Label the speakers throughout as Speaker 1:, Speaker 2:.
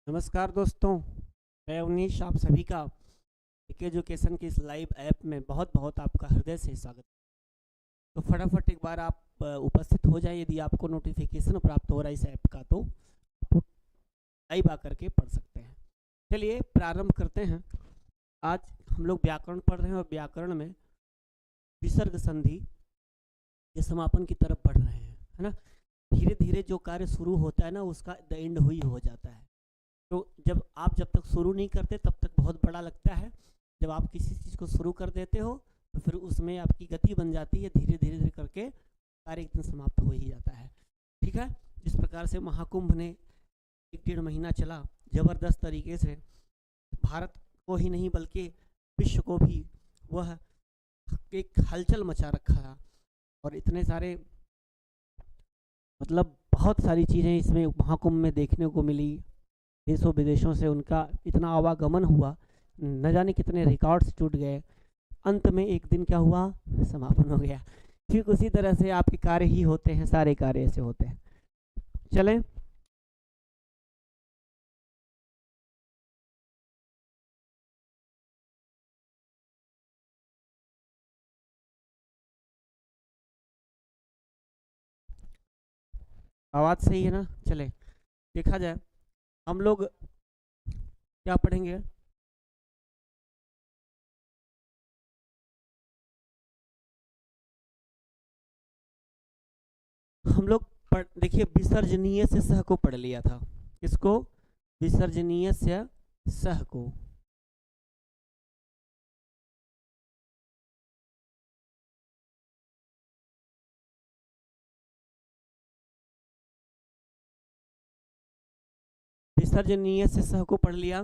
Speaker 1: नमस्कार दोस्तों, मैं उनीश आप सभी का एक एजुकेशन की इस लाइव ऐप में बहुत बहुत आपका हृदय से स्वागत। तो फटाफट एक बार आप उपस्थित हो जाए। यदि आपको नोटिफिकेशन प्राप्त हो रहा है इस ऐप का तो आप लाइव आकर के पढ़ सकते हैं। चलिए प्रारंभ करते हैं। आज हम लोग व्याकरण पढ़ रहे हैं और व्याकरण में विसर्ग संधि के समापन की तरफ बढ़ रहे हैं, है ना। धीरे धीरे जो कार्य शुरू होता है ना उसका द एंड हुई हो जाता है। तो जब तक शुरू नहीं करते तब तक बहुत बड़ा लगता है। जब आप किसी चीज़ को शुरू कर देते हो तो फिर उसमें आपकी गति बन जाती है। धीरे धीरे धीरे करके कार्य एक दिन समाप्त हो ही जाता है। ठीक है। जिस प्रकार से महाकुंभ ने 1-1.5 महीना चला ज़बरदस्त तरीके से, भारत को ही नहीं बल्कि विश्व को भी वह एक हलचल मचा रखा था। और इतने सारे मतलब बहुत सारी चीज़ें इसमें महाकुंभ में देखने को मिली। देशों विदेशों से उनका इतना आवागमन हुआ, न जाने कितने रिकॉर्ड्स टूट गए। अंत में एक दिन क्या हुआ, समापन हो गया। ठीक उसी तरह से आपके कार्य ही होते हैं, सारे कार्य ऐसे होते हैं। चलें आवाज़ सही है ना। चले देखा जाए हम लोग क्या पढ़ेंगे। हम लोग देखिए विसर्जनीय से सह को पढ़ लिया था। किसको? विसर्जनीय से सह को। विसर्जनीय से सह को पढ़ लिया।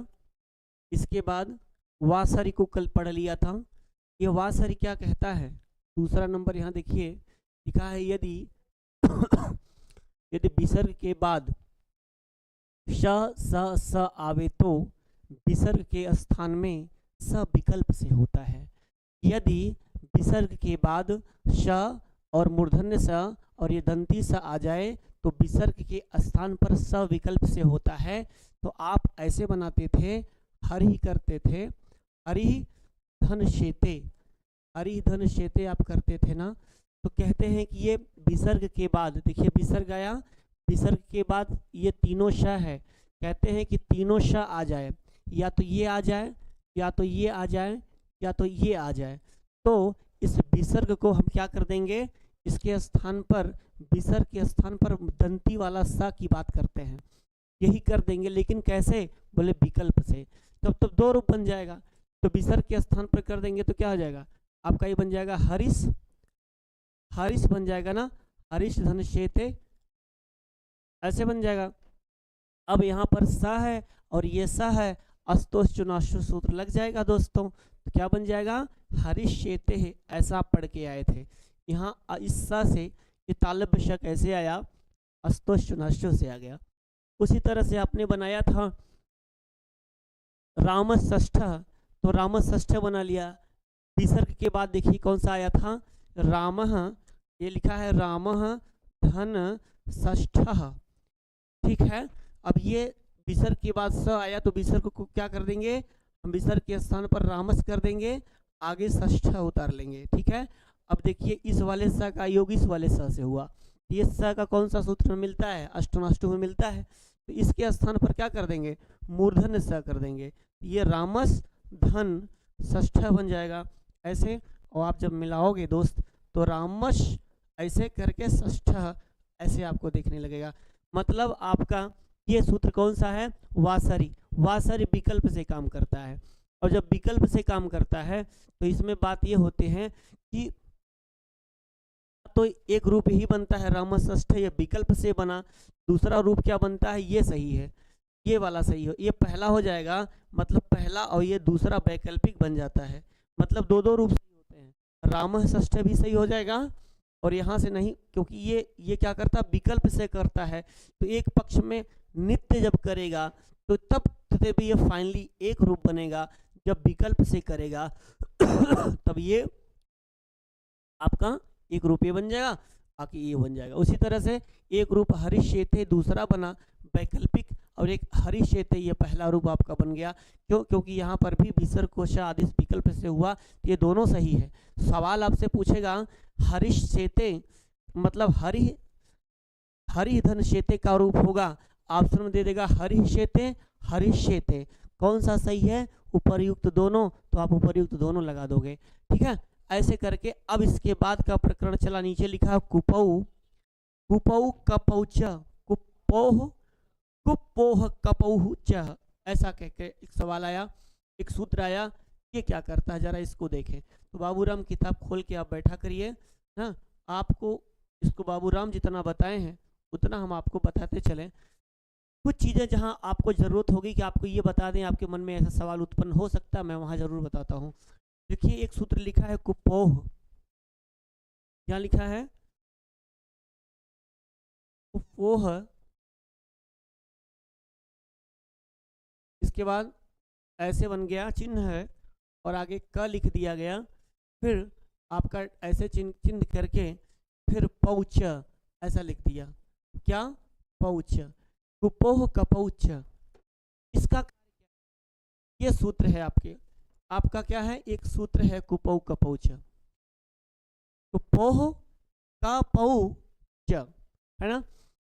Speaker 1: इसके बाद वासरी को कल पढ़ लिया था। ये वासरी क्या कहता है? दूसरा नंबर यहाँ देखिए लिखा है, यदि यदि विसर्ग के बाद श स आवे तो विसर्ग के स्थान में स विकल्प से होता है। यदि विसर्ग के बाद श और मूर्धन्य स और ये दंती स आ जाए तो विसर्ग के स्थान पर स विकल्प से होता है। तो आप ऐसे बनाते थे, हरि करते थे, हरि धन शेते, हरि धन शेते आप करते थे ना। तो कहते हैं कि ये विसर्ग के बाद, देखिए विसर्ग आया, विसर्ग के बाद ये तीनों श है। कहते हैं कि तीनों श आ जाए, या तो ये आ जाए, या तो ये आ जाए, या तो ये आ जाए। तो इस विसर्ग को हम क्या कर देंगे, इसके स्थान पर, विसर्ग के स्थान पर दंती वाला स की बात करते हैं, यही कर देंगे। लेकिन कैसे? बोले विकल्प से। तब दो रूप बन जाएगा। तो विसर्ग के स्थान पर कर देंगे तो क्या हो जाएगा आपका? ये बन जाएगा हरिश, हरिश बन जाएगा ना, हरिश धन शेते, ऐसे बन जाएगा। अब यहाँ पर स है और ये स है, अस्तोष चुनाशु सूत्र लग जाएगा दोस्तों। तो क्या बन जाएगा? हरिश शेते है, ऐसा आप पढ़ के आए थे। यहाँ इस स से ये तालव्य श कैसे आया? अस्तोष चुनाशु से आ गया। उसी तरह से आपने बनाया था राम षष्ठ, तो राम षष्ठ बना लिया। विसर्ग के बाद देखिए कौन सा आया था? राम, ये लिखा है राम धन षष्ठ। ठीक है। अब ये विसर्ग के बाद स आया तो विसर्ग को क्या कर देंगे हम? विसर्ग के स्थान पर रामस कर देंगे, आगे षष्ठ उतार लेंगे। ठीक है। अब देखिए इस वाले स का योग इस वाले स से हुआ। ये स का कौन सा सूत्र में मिलता है? अष्टनाष्टु में मिलता है। तो इसके स्थान पर क्या कर देंगे? मूर्धन्य स कर देंगे। ये रामस धन षष्ठ बन जाएगा ऐसे। और आप जब मिलाओगे दोस्त तो रामस ऐसे करके षष्ठ ऐसे आपको देखने लगेगा। मतलब आपका ये सूत्र कौन सा है? वासरी। वासरी विकल्प से काम करता है। और जब विकल्प से काम करता है तो इसमें बात ये होती है कि तो एक रूप ही बनता है राम षष्ठ, ये विकल्प से बना। दूसरा रूप क्या बनता है? ये सही है, ये वाला सही हो, ये पहला हो जाएगा, मतलब पहला, और ये दूसरा वैकल्पिक बन जाता है। मतलब दो दो रूप सही होते हैं। राम षष्ठ भी सही हो जाएगा और यहाँ से नहीं, क्योंकि ये क्या करता है? विकल्प से करता है। तो एक पक्ष में नित्य जब करेगा तो तब भी ये फाइनली एक रूप बनेगा। जब विकल्प से करेगा तब ये आपका एक रूप ये बन जाएगा, बाकी ये बन जाएगा। उसी तरह से एक रूप हरिष्येते दूसरा बना वैकल्पिक, और एक हरिशेते, ये पहला रूप आपका बन गया। क्यों? क्योंकि यहाँ पर भी विसर्ग कोशा आदेश विकल्प से हुआ, तो ये दोनों सही है। सवाल आपसे पूछेगा हरिशेते मतलब हरिधन शेते का रूप होगा, ऑप्शन में दे देगा हरिशेते हरिशेते। कौन सा सही है? उपर्युक्त दोनों, तो आप उपर्युक्त दोनों लगा दोगे। ठीक है, ऐसे करके अब इसके बाद का प्रकरण चला, नीचे लिखा है कुपऊ कुपऊ कपौच, कुपोह कुपोह कपौच, ऐसा कह के एक सवाल आया, एक सूत्र आया। ये क्या करता है जरा इसको देखें। तो बाबूराम किताब खोल के आप बैठा करिए ना, आपको इसको बाबूराम जितना बताए हैं उतना हम आपको बताते चलें। कुछ चीज़ें जहां आपको ज़रूरत होगी कि आपको ये बता दें, आपके मन में ऐसा सवाल उत्पन्न हो सकता है, मैं वहां ज़रूर बताता हूँ। देखिए एक सूत्र लिखा है कुपोह, क्या लिखा है? कुपोह, इसके बाद ऐसे बन गया चिन्ह है और आगे क लिख दिया गया, फिर आपका ऐसे चिन्ह चिन्ह करके फिर पौच ऐसा लिख दिया। क्या? पौच, कुपोह कपौच। इसका ये सूत्र है आपका क्या है? एक सूत्र है कुपोह कपौच, कुपोह कपौच, है ना।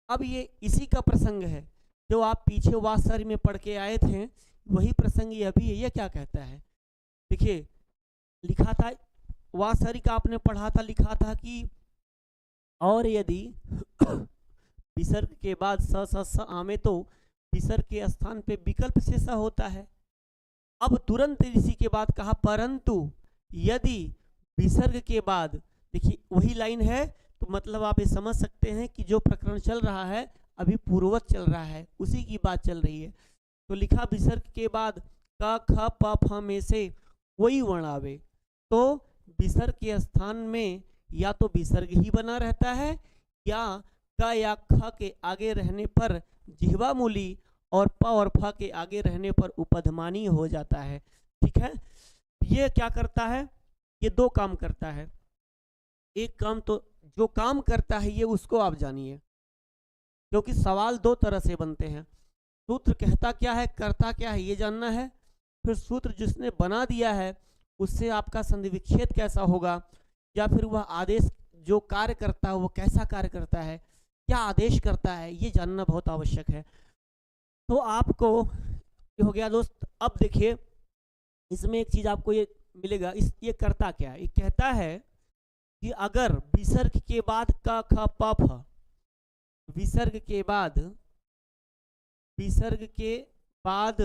Speaker 1: अब ये इसी का प्रसंग है जो आप पीछे वासरी में पढ़ के आए थे, वही प्रसंग ये अभी है। ये क्या कहता है? देखिए लिखा था, वासरी का आपने पढ़ा था, लिखा था कि और यदि विसर्ग के बाद स आमे तो विसर्ग के स्थान पे विकल्प से स होता है। अब तुरंत इसी के बाद कहा परंतु यदि विसर्ग के बाद, देखिए वही लाइन है, तो मतलब आप ये समझ सकते हैं कि जो प्रकरण चल रहा है अभी पूर्ववत चल रहा है, उसी की बात चल रही है। तो लिखा विसर्ग के बाद क ख प फ में से कोई वर्ण आवे तो विसर्ग के स्थान में या तो विसर्ग ही बना रहता है या क या ख के आगे रहने पर जिह्वा मूली और प और फ के आगे रहने पर उपधमानी हो जाता है। ठीक है, ये क्या करता है? ये दो काम करता है। एक काम तो जो काम करता है ये उसको आप जानिए, क्योंकि सवाल दो तरह से बनते हैं। सूत्र कहता क्या है, करता क्या है, ये जानना है। फिर सूत्र जिसने बना दिया है उससे आपका संधि विच्छेद कैसा होगा, या फिर वह आदेश जो कार्य करता है वो कैसा कार्य करता है, क्या आदेश करता है, ये जानना बहुत आवश्यक है। तो आपको ये हो गया दोस्त। अब देखिए इसमें एक चीज आपको ये मिलेगा, ये करता क्या है? ये कहता है कि अगर विसर्ग के बाद क ख प फ, विसर्ग के बाद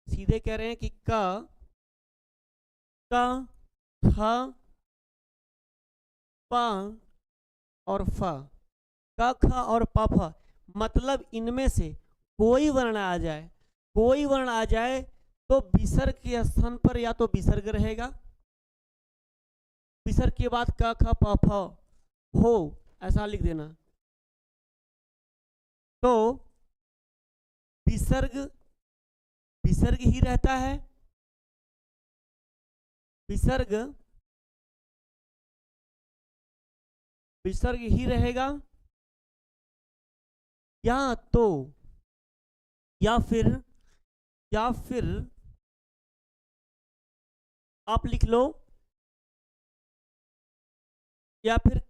Speaker 1: सीधे कह रहे हैं कि क ख प और फ, क ख और प फ, मतलब इनमें से कोई वर्ण आ जाए तो विसर्ग के स्थान पर या तो विसर्ग रहेगा, विसर्ग के बाद क ख प फ हो ऐसा लिख देना, तो विसर्ग ही रहता है, विसर्ग ही रहेगा, या फिर आप लिख लो, या फिर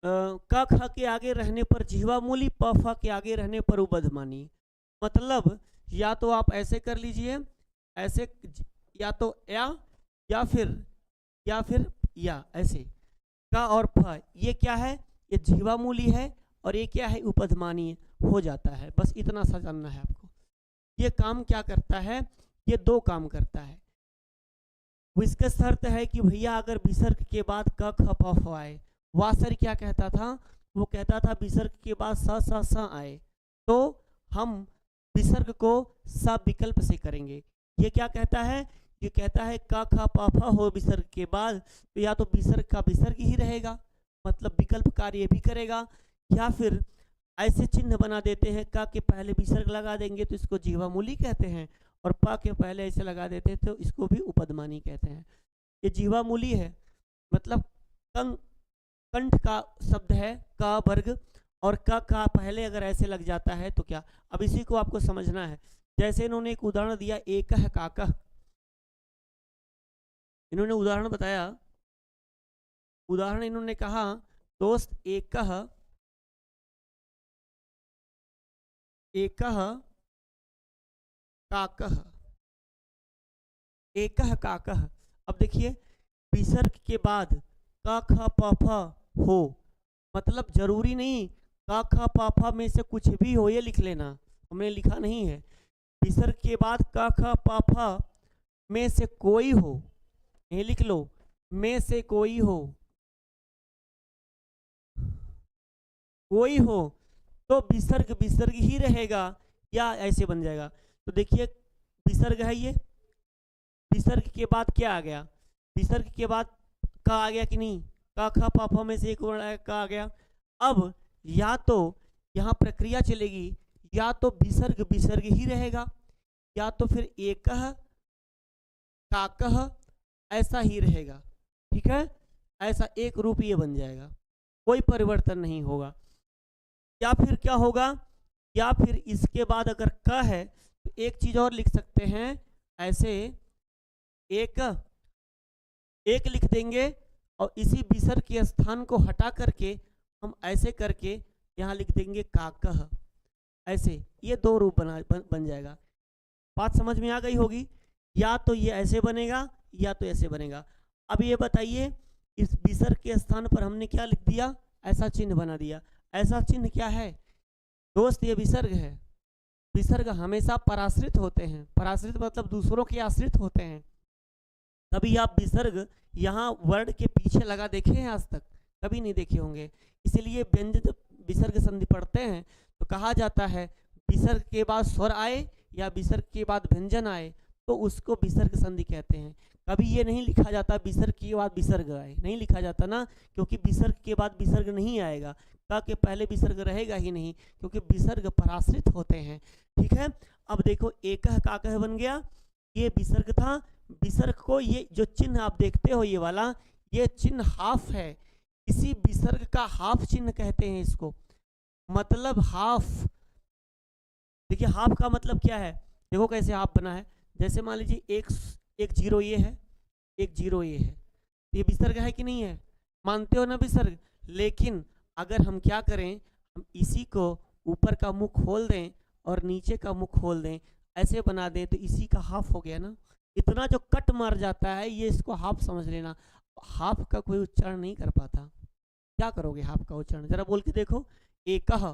Speaker 1: क ख के आगे रहने पर जिह्वा मूली, प फ के आगे रहने पर उपधमानी। मतलब या तो आप ऐसे कर लीजिए, ऐसे, या तो या फिर या ऐसे। का और फ ये क्या है? ये जिह्वा मूली है और ये क्या है? उपधमानी हो जाता है। बस इतना सा जानना है आपको। ये काम क्या करता है? ये दो काम करता है। इसका शर्त है कि भैया अगर विसर्ग के बाद क ख प फ आए, वासर क्या कहता था? वो कहता था विसर्ग के बाद स आए तो हम विसर्ग को स विकल्प से करेंगे। ये क्या कहता है? ये कहता है क ख प फ हो विसर्ग के बाद तो या तो विसर्ग का विसर्ग ही रहेगा, मतलब विकल्प कार्य भी करेगा, या फिर ऐसे चिन्ह बना देते हैं, क के पहले विसर्ग लगा देंगे तो इसको जिह्वा मूली कहते हैं, और प के पहले ऐसे लगा देते हैं तो इसको भी उपधमानी कहते हैं। ये जिह्वा मूली है, मतलब कंठ का शब्द है क वर्ग, और क का पहले अगर ऐसे लग जाता है तो क्या। अब इसी को आपको समझना है। जैसे इन्होंने एक उदाहरण दिया, एकह काकह, इन्होंने उदाहरण बताया, उदाहरण इन्होंने कहा दोस्त एकह एकह काकह, एकह काकह। अब देखिए विसर्ग के बाद क ख प फ हो, मतलब जरूरी नहीं क ख प फ में से कुछ भी हो, ये लिख लेना, हमने लिखा नहीं है। विसर्ग के बाद क ख प फ में से कोई हो, ये लिख लो, में से कोई हो, कोई हो तो विसर्ग विसर्ग ही रहेगा या ऐसे बन जाएगा। तो देखिए विसर्ग है ये, विसर्ग के बाद क्या आ गया, विसर्ग के बाद का आ गया कि नहीं, का ख प फ में से एक वर्ण का आ गया। अब या तो यहाँ प्रक्रिया चलेगी, या तो विसर्ग विसर्ग ही रहेगा, या तो फिर एकह काकह ऐसा ही रहेगा, ठीक है, ऐसा एक रूप ये बन जाएगा, कोई परिवर्तन नहीं होगा। या फिर क्या होगा, या फिर इसके बाद अगर क है तो एक चीज और लिख सकते हैं, ऐसे एक एक लिख देंगे और इसी विसर्ग के स्थान को हटा करके हम ऐसे करके यहाँ लिख देंगे काकह, ऐसे ये दो रूप बन जाएगा। बात समझ में आ गई होगी। या तो ये ऐसे बनेगा या तो ऐसे बनेगा। अब ये बताइए इस विसर्ग के स्थान पर हमने क्या लिख दिया, ऐसा चिन्ह बना दिया। ऐसा चिन्ह क्या है दोस्त, ये विसर्ग है। विसर्ग हमेशा पराश्रित होते हैं, पराश्रित मतलब दूसरों के आश्रित होते हैं। कभी आप विसर्ग यहाँ वर्ण के पीछे लगा देखे हैं आज तक, कभी नहीं देखे होंगे। इसीलिए व्यंजन जब विसर्ग संधि पढ़ते हैं तो कहा जाता है विसर्ग के बाद स्वर आए या विसर्ग के बाद व्यंजन आए तो उसको विसर्ग संधि कहते हैं। कभी ये नहीं लिखा जाता विसर्ग के बाद विसर्ग आए, नहीं लिखा जाता ना, क्योंकि विसर्ग के बाद विसर्ग नहीं आएगा, का के पहले विसर्ग रहेगा ही नहीं, क्योंकि विसर्ग पराश्रित होते हैं, ठीक है। अब देखो एकह काकह बन गया, ये विसर्ग था। विसर्ग को ये जो चिन्ह आप देखते हो ये वाला, ये चिन्ह हाफ है, इसी विसर्ग का हाफ चिन्ह कहते हैं इसको, मतलब हाफ। देखिए हाफ का मतलब क्या है, देखो कैसे हाफ बना है। जैसे मान लीजिए एक जीरो ये है, एक जीरो ये है, ये विसर्ग है कि नहीं है, मानते हो ना विसर्ग। लेकिन अगर हम क्या करें, हम इसी को ऊपर का मुख खोल दें और नीचे का मुख खोल दें, ऐसे बना दें तो इसी का हाफ हो गया ना। इतना जो कट मार जाता है ये इसको हाफ समझ लेना। हाफ का कोई उच्चारण नहीं कर पाता, क्या करोगे हाफ का उच्चारण, जरा बोल के देखो। एकह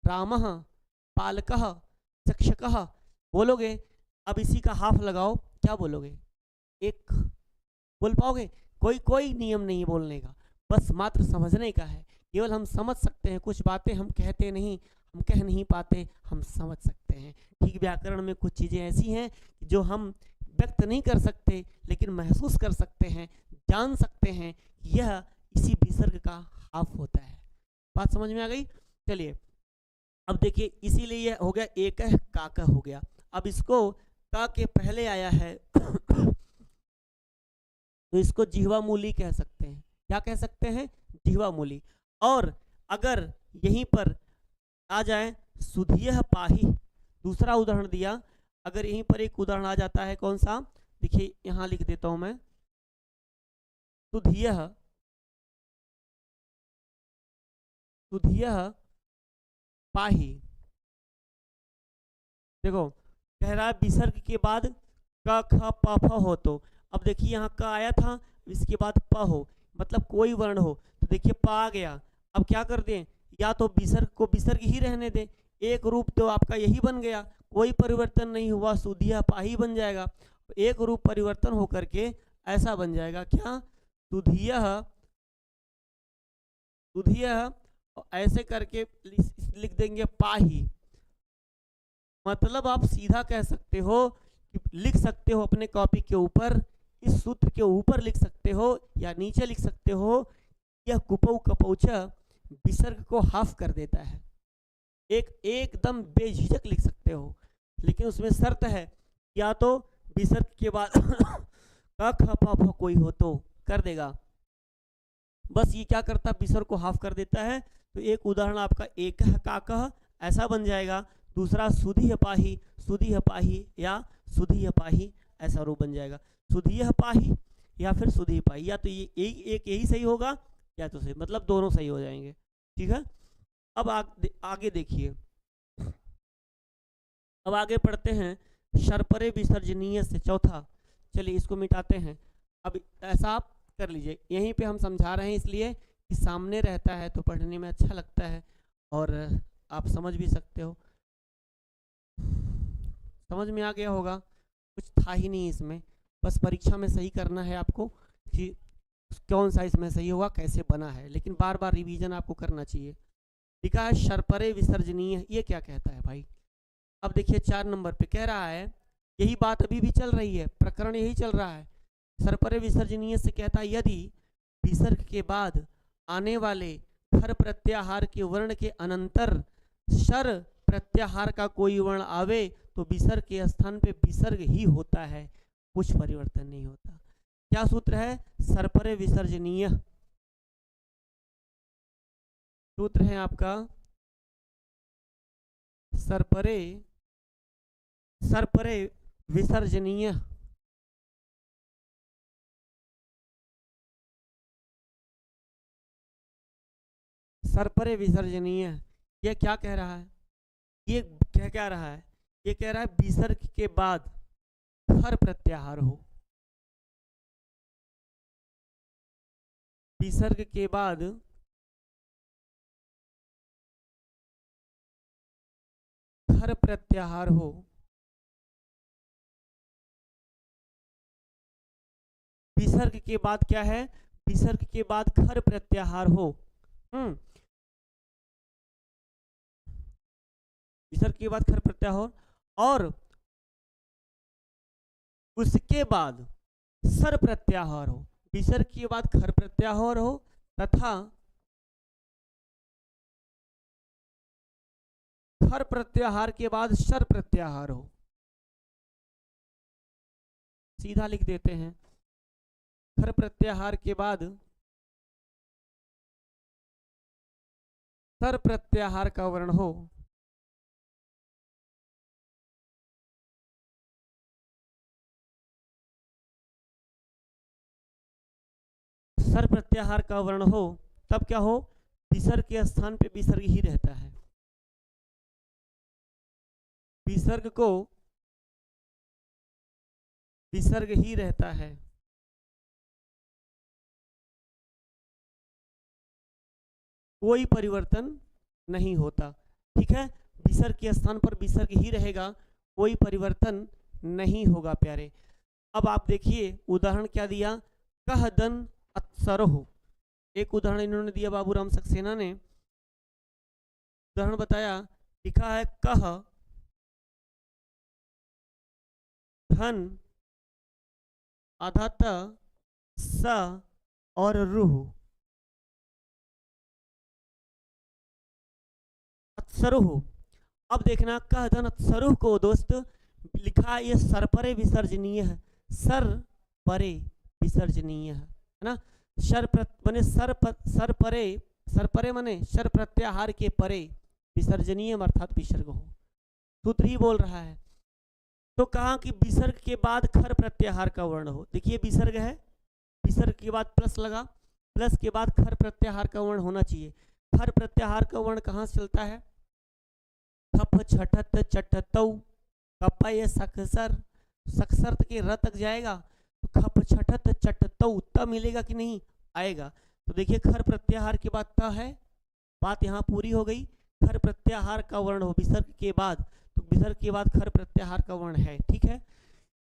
Speaker 1: रामः पालकः शिक्षकः बोलोगे, अब इसी का हाफ लगाओ, क्या बोलोगे, एक बोल पाओगे। कोई नियम नहीं बोलने का, बस मात्र समझने का है। केवल हम समझ सकते हैं, कुछ बातें हम कहते नहीं, हम कह नहीं पाते, हम समझ सकते हैं। ठीक व्याकरण में कुछ चीज़ें ऐसी हैं जो हम व्यक्त नहीं कर सकते लेकिन महसूस कर सकते हैं, जान सकते हैं, यह इसी विसर्ग का हाफ होता है। बात समझ में आ गई। चलिए अब देखिए, इसीलिए यह हो गया एकह काकह हो गया। अब इसको का के पहले आया है तो इसको जिह्वा मूली कह सकते हैं। क्या कह सकते हैं, जिह्वा मूली। और अगर यहीं पर आ जाए सुधियः पाहि, दूसरा उदाहरण दिया, अगर यहीं पर एक उदाहरण आ जाता है, कौन सा, देखिए यहां लिख देता हूं मैं, सुधियः पाहि। देखो कह रहा है विसर्ग के बाद क ख प फ हो, तो अब देखिए यहाँ क आया था, इसके बाद प हो, मतलब कोई वर्ण हो, तो देखिए प आ गया। अब क्या कर दें, या तो विसर्ग को विसर्ग ही रहने दें, एक रूप तो आपका यही बन गया, कोई परिवर्तन नहीं हुआ, सुधियः पाहि बन जाएगा। एक रूप परिवर्तन होकर के ऐसा बन जाएगा, क्या, सुधियः ऐसे करके लिख देंगे पाहि। मतलब आप सीधा कह सकते हो, लिख सकते हो अपने कॉपी के ऊपर, इस सूत्र के ऊपर लिख सकते हो या नीचे लिख सकते हो, यह कुपौ कपौच विसर्ग को हाफ कर देता है। एकदम बेझिझक लिख सकते हो, लेकिन उसमें शर्त है, या तो विसर्ग के बाद क ख प फ कोई हो तो कर देगा, बस ये क्या करता है, विसर्ग को हाफ कर देता है, तो एक उदाहरण आपका एकह काकह ऐसा बन जाएगा, दूसरा सुधीह पाही या सुधीह पाही ऐसा रूप बन जाएगा। सुधीह पाही या फिर सुधीह पाही, या तो ये एक यही सही होगा या तो सही, मतलब दोनों सही हो जाएंगे। ठीक है, अब आगे देखिए, अब आगे पढ़ते हैं शर्परे विसर्जनीय से चौथा। चलिए इसको मिटाते हैं। अब ऐसा आप कर लीजिए, यहीं पे हम समझा रहे हैं इसलिए कि सामने रहता है तो पढ़ने में अच्छा लगता है और आप समझ भी सकते हो। समझ में आ गया होगा, कुछ था ही नहीं इसमें, बस परीक्षा में सही करना है आपको कि कौन सा इसमें सही होगा, कैसे बना है, लेकिन बार बार रिवीजन आपको करना चाहिए। लिखा है शर्परे विसर्जनीय, ये क्या कहता है भाई। अब देखिए 4 नंबर पे कह रहा है, यही बात अभी भी चल रही है, प्रकरण यही चल रहा है। शर्परे विसर्जनीय से कहता है यदि विसर्ग के बाद आने वाले खर प्रत्याहार के वर्ण के अनंतर शर प्रत्याहार का कोई वर्ण आवे तो विसर्ग के स्थान पे विसर्ग ही होता है, कुछ परिवर्तन नहीं होता। क्या सूत्र है, शर्परे विसर्जनीय सूत्र है आपका शर्परे विसर्जनीय। शर्परे विसर्जनीय ये क्या कह रहा है, ये क्या रहा है, ये कह रहा है विसर्ग के बाद खर प्रत्याहार हो, विसर्ग के बाद खर प्रत्याहार हो, विसर्ग के बाद क्या है, विसर्ग के बाद खर प्रत्याहार हो। विसर्ग के बाद खर प्रत्याहार और उसके बाद सर प्रत्याहार हो, विसर्ग के बाद खर प्रत्याहार हो तथा खर प्रत्याहार के बाद सर प्रत्याहार हो। सीधा लिख देते हैं, खर प्रत्याहार के बाद सर प्रत्याहार का वर्ण हो, सर प्रत्याहार का वर्ण हो, तब क्या हो, विसर्ग के स्थान पे विसर्ग ही रहता है, विसर्ग को विसर्ग ही रहता है। कोई परिवर्तन नहीं होता। ठीक है, विसर्ग के स्थान पर विसर्ग ही रहेगा, कोई परिवर्तन नहीं होगा प्यारे। अब आप देखिए उदाहरण क्या दिया, कह दन अत्सरोह, एक उदाहरण इन्होंने दिया बाबूराम सक्सेना ने, उदाहरण बताया, लिखा है कह धन अधत स और रूह अत्सरुह। अब देखना कह धन अत्सरुह को दोस्त लिखा ये सरपरे विसर्जनीय है, सर परे विसर्जनीय है ना। शर बने सर परे मने शर प्रत्याहार के परे विसर्जनीय अर्थात विसर्ग हो, सूत्र ही बोल रहा है। तो कहा कि विसर्ग के बाद खर प्रत्याहार का वर्ण हो, देखिए विसर्ग है, विसर्ग के बाद प्लस लगा, प्लस के बाद खर प्रत्याहार का वर्ण होना चाहिए। खर प्रत्याहार का वर्ण कहाँ से चलता है, खप छठत चटतौ कपय सक्सर, सक्सर के र तक जाएगा तो खप छठत चटतौ त मिलेगा कि नहीं, आएगा। तो देखिए खर प्रत्याहार के बाद त है, बात यहाँ पूरी हो गई। खर प्रत्याहार का वर्ण हो विसर्ग के बाद, तो विसर्ग के बाद खर प्रत्याहार का वर्ण है, ठीक है।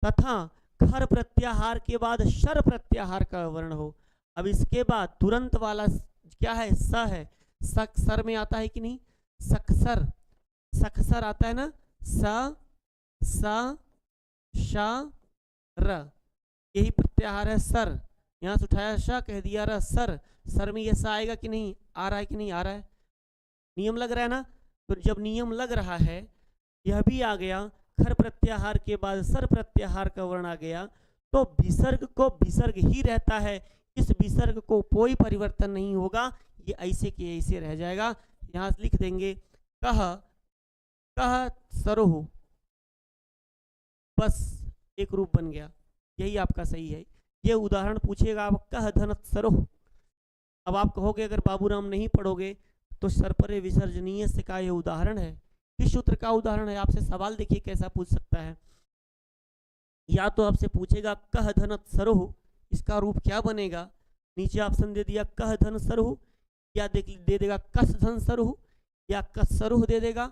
Speaker 1: तथा खर प्रत्याहार के बाद शर प्रत्याहार का वर्ण हो। अब इसके बाद तुरंत वाला क्या है, स है, सर में आता है कि नहीं, सक्सर, सक्सर आता है ना, स श र, यही प्रत्याहार है सर, यहाँ से उठाया श कह दिया र, सर में ये स आएगा कि नहीं, आ रहा है कि नहीं आ रहा है, नियम लग रहा है ना। तो जब नियम लग रहा है, यह भी आ गया, खर प्रत्याहार के बाद सर प्रत्याहार का वर्ण आ गया, तो विसर्ग को विसर्ग ही रहता है, इस विसर्ग को कोई परिवर्तन नहीं होगा, ये ऐसे के ऐसे रह जाएगा। यहाँ लिख देंगे कह कह सरोह, बस एक रूप बन गया, यही आपका सही है। ये उदाहरण पूछेगा आप कह धन सरोह। अब आप कहोगे अगर बाबूराम नहीं पढ़ोगे तो सरपरे विसर्जनीय से का ये उदाहरण है, किस सूत्र का उदाहरण है? आपसे सवाल देखिए कैसा पूछ सकता है। या तो आपसे पूछेगा कह धन सरोह, इसका रूप क्या बनेगा? नीचे ऑप्शन दे दिया कह धन सरोह, या दे देगा कस धन सरोह, या कस सरोह दे देगा,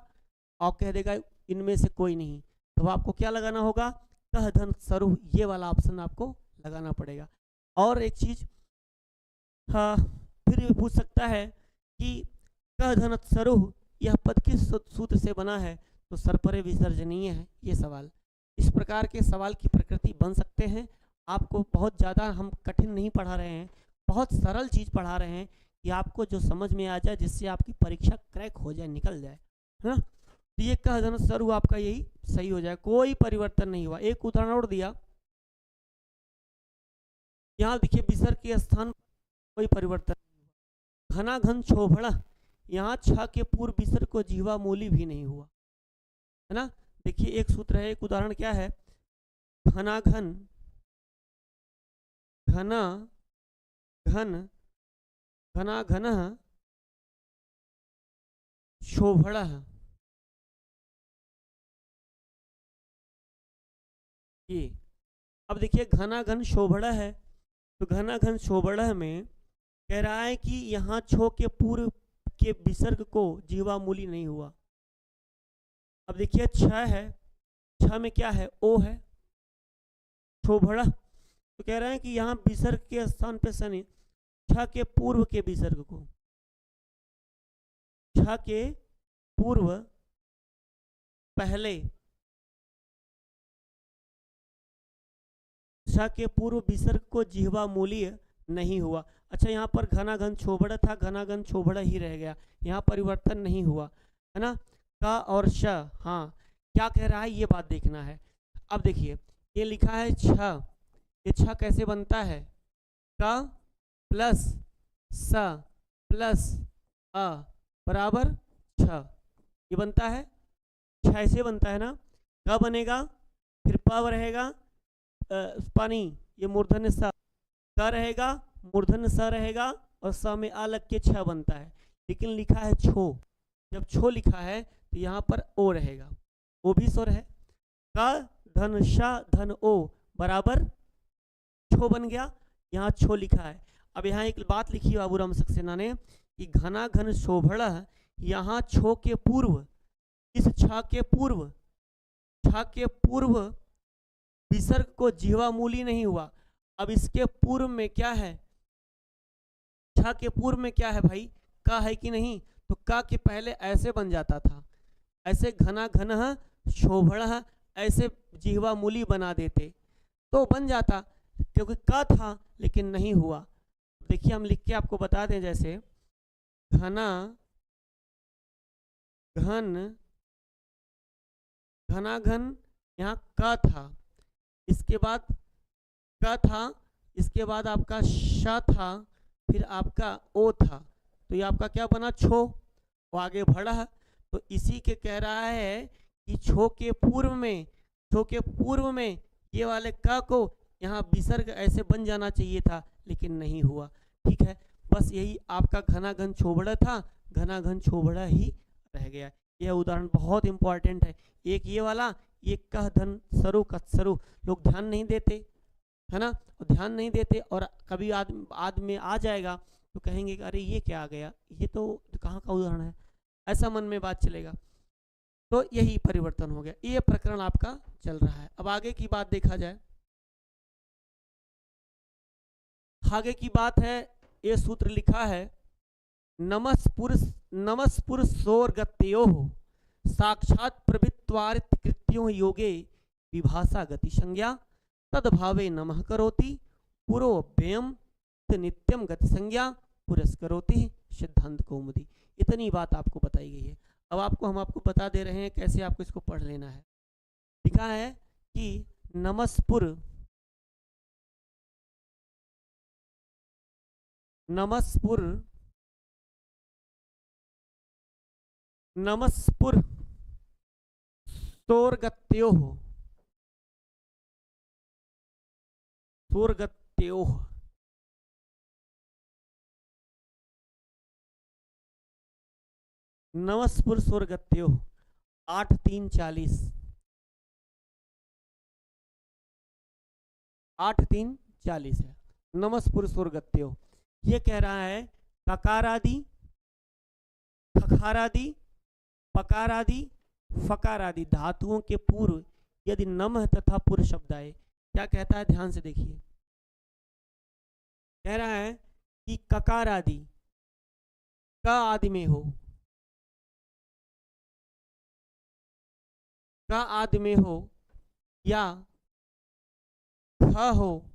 Speaker 1: और कह देगा इनमें से कोई नहीं। तो आपको क्या लगाना होगा? कह धन सरोह, ये वाला ऑप्शन आपको लगाना पड़ेगा। और एक चीज हाँ, फिर भी पूछ सकता है कि कह धन सरोह यह पद किस सूत्र से बना है? तो सरपरे विसर्जनीय है ये सवाल। इस प्रकार के सवाल की प्रकृति बन सकते हैं। आपको बहुत ज़्यादा हम कठिन नहीं पढ़ा रहे हैं, बहुत सरल चीज़ पढ़ा रहे हैं कि आपको जो समझ में आ जाए, जिससे आपकी परीक्षा क्रैक हो जाए, निकल जाए, है ना। तो ये कह धन सरोह आपका यही सही हो जाए, कोई परिवर्तन नहीं हुआ। एक उदाहरण और दिया, यहाँ देखिए विसर्ग के स्थान कोई परिवर्तन नहीं हुआ। घना घन छोभड़ा, यहाँ छ के पूर्व विसर्ग को जीवा मूली भी नहीं हुआ, है ना। देखिए एक सूत्र है, एक उदाहरण क्या है? घना घन घना घन घना घन शोभड़ा। ये अब देखिए घना घन शोभड़ा है, तो घना घन शोभड़ा में कह रहा है कि यहाँ छो के पूर्व के विसर्ग को जीवा मूली नहीं हुआ। अब देखिए छ है, छ में क्या है? ओ है, शोभड़ा। तो कह रहे हैं कि यहाँ विसर्ग के स्थान पे शनि छ के पूर्व के विसर्ग को, छ के पूर्व पहले, छ के पूर्व विसर्ग को जिह्वा मूल्य नहीं हुआ। अच्छा, यहाँ पर घना घन छोबड़ा था, घना घन छोबड़ा ही रह गया, यहाँ परिवर्तन नहीं हुआ, है ना। का और श, हाँ क्या कह रहा है ये बात देखना है। अब देखिए ये लिखा है छ, ये छ कैसे बनता है? का प्लस स प्लस अ बराबर छ, ये बनता है, छ ऐसे बनता है ना। का बनेगा, फिर प रहेगा, पानी, ये मूर्धन्य स, का रहेगा, मूर्धन्य स रहेगा, और स में आ लग के छ बनता है। लेकिन लिखा है छो, जब छो लिखा है तो यहाँ पर ओ रहेगा, ओ भी स्वर है। का धन शा धन ओ बराबर छो बन गया, यहाँ छो लिखा है। अब यहाँ एक बात लिखी बाबूराम सक्सेना ने कि घना घन शोभड़ा, यहाँ छो के पूर्व, इस छ के पूर्व, छ के पूर्व विसर्ग को जीवा मूली नहीं हुआ। अब इसके पूर्व में क्या है? छ के पूर्व में क्या है भाई? का है कि नहीं? तो का के पहले ऐसे बन जाता था, ऐसे घना घन शोभड़ा ऐसे जीवा मूली बना देते तो बन जाता, क्योंकि का था लेकिन नहीं हुआ। देखिए हम लिख के आपको बता दें, जैसे घना घन घना घन, यहाँ का था, इसके बाद का था, इसके बाद आपका श था, फिर आपका ओ था, तो ये आपका क्या बना? छो, वो आगे बढ़ा। तो इसी के कह रहा है कि छो के पूर्व में, छो के पूर्व में ये वाले का को यहाँ विसर्ग ऐसे बन जाना चाहिए था, लेकिन नहीं हुआ। ठीक है, बस यही आपका घना घन छोबड़ा था, घना घन छोबड़ा ही रह गया। यह उदाहरण बहुत इंपॉर्टेंट है। एक ये वाला, ये कह धन सरु कत्सरु, लोग ध्यान नहीं देते, है ना, ध्यान नहीं देते, और कभी आद में आ जाएगा तो कहेंगे कि अरे ये क्या आ गया, ये तो कहाँ का उदाहरण है, ऐसा मन में बात चलेगा। तो यही परिवर्तन हो गया, ये प्रकरण आपका चल रहा है। अब आगे की बात देखा जाए, आगे की बात है, ये सूत्र लिखा है नमस्पुर सोर्गत्यो साक्षात प्रवृत्वारित कृत्यों योगे विभाषा गति संज्ञा तदभावे नमः करोति पुरो व्ययम नित्यम गति संज्ञा पुरस्करोति सिद्धांत कौमुदी। इतनी बात आपको बताई गई है। अब हम आपको बता दे रहे हैं कैसे आपको इसको पढ़ लेना है। लिखा है कि नमस्पुर नमस्पुर सोर्गत्योः, सोर्गत्योः। नमस्पुर सोर्गत्योः 8-3-40, 8-3-40 है नमस्पुर सोर्गत्योः। ये कह रहा है ककारादि, खखारादि, पकारादि, फकारादि धातुओं के पूर्व यदि नमः तथा पुर शब्द आए, क्या कहता है ध्यान से देखिए। कह रहा है कि ककारादि क आदि में हो, क आदि में हो या ख हो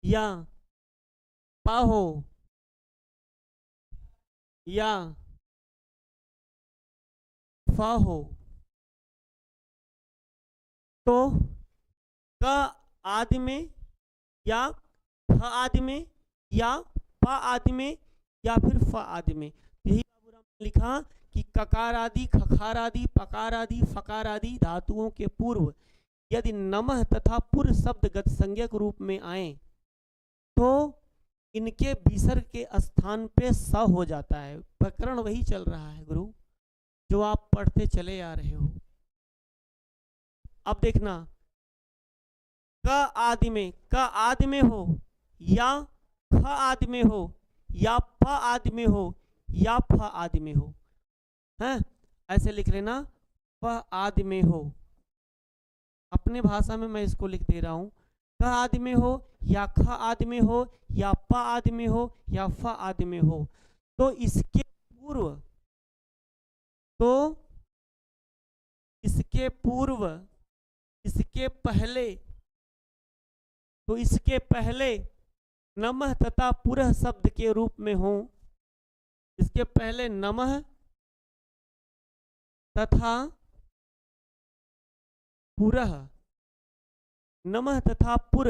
Speaker 1: या प हो या फ हो, तो क आदि में या ख आदि में या प आदि में या फिर फ आदि में। यही बाबूराम ने लिखा कि ककार आदि, खखार आदि, पकार आदि, फकार आदि धातुओं के पूर्व यदि नमः तथा पुर शब्द गत संज्ञक रूप में आए तो इनके विसर्ग के स्थान पे स हो जाता है। प्रकरण वही चल रहा है गुरु जो आप पढ़ते चले आ रहे हो। अब देखना, क आदि में हो या ख आदि में हो या प आदि में हो या फ आदि में हो, हैं ऐसे लिख लेना, प आदि में हो। अपने भाषा में मैं इसको लिख दे रहा हूं, क आदि में हो या ख आदि में हो या प आदि में हो या फ आदि में हो, तो इसके पूर्व, तो इसके पूर्व, इसके पहले, तो इसके पहले नमः तथा पुरः शब्द के रूप में हो। इसके पहले नमः तथा पुरः, नमः तथा पुर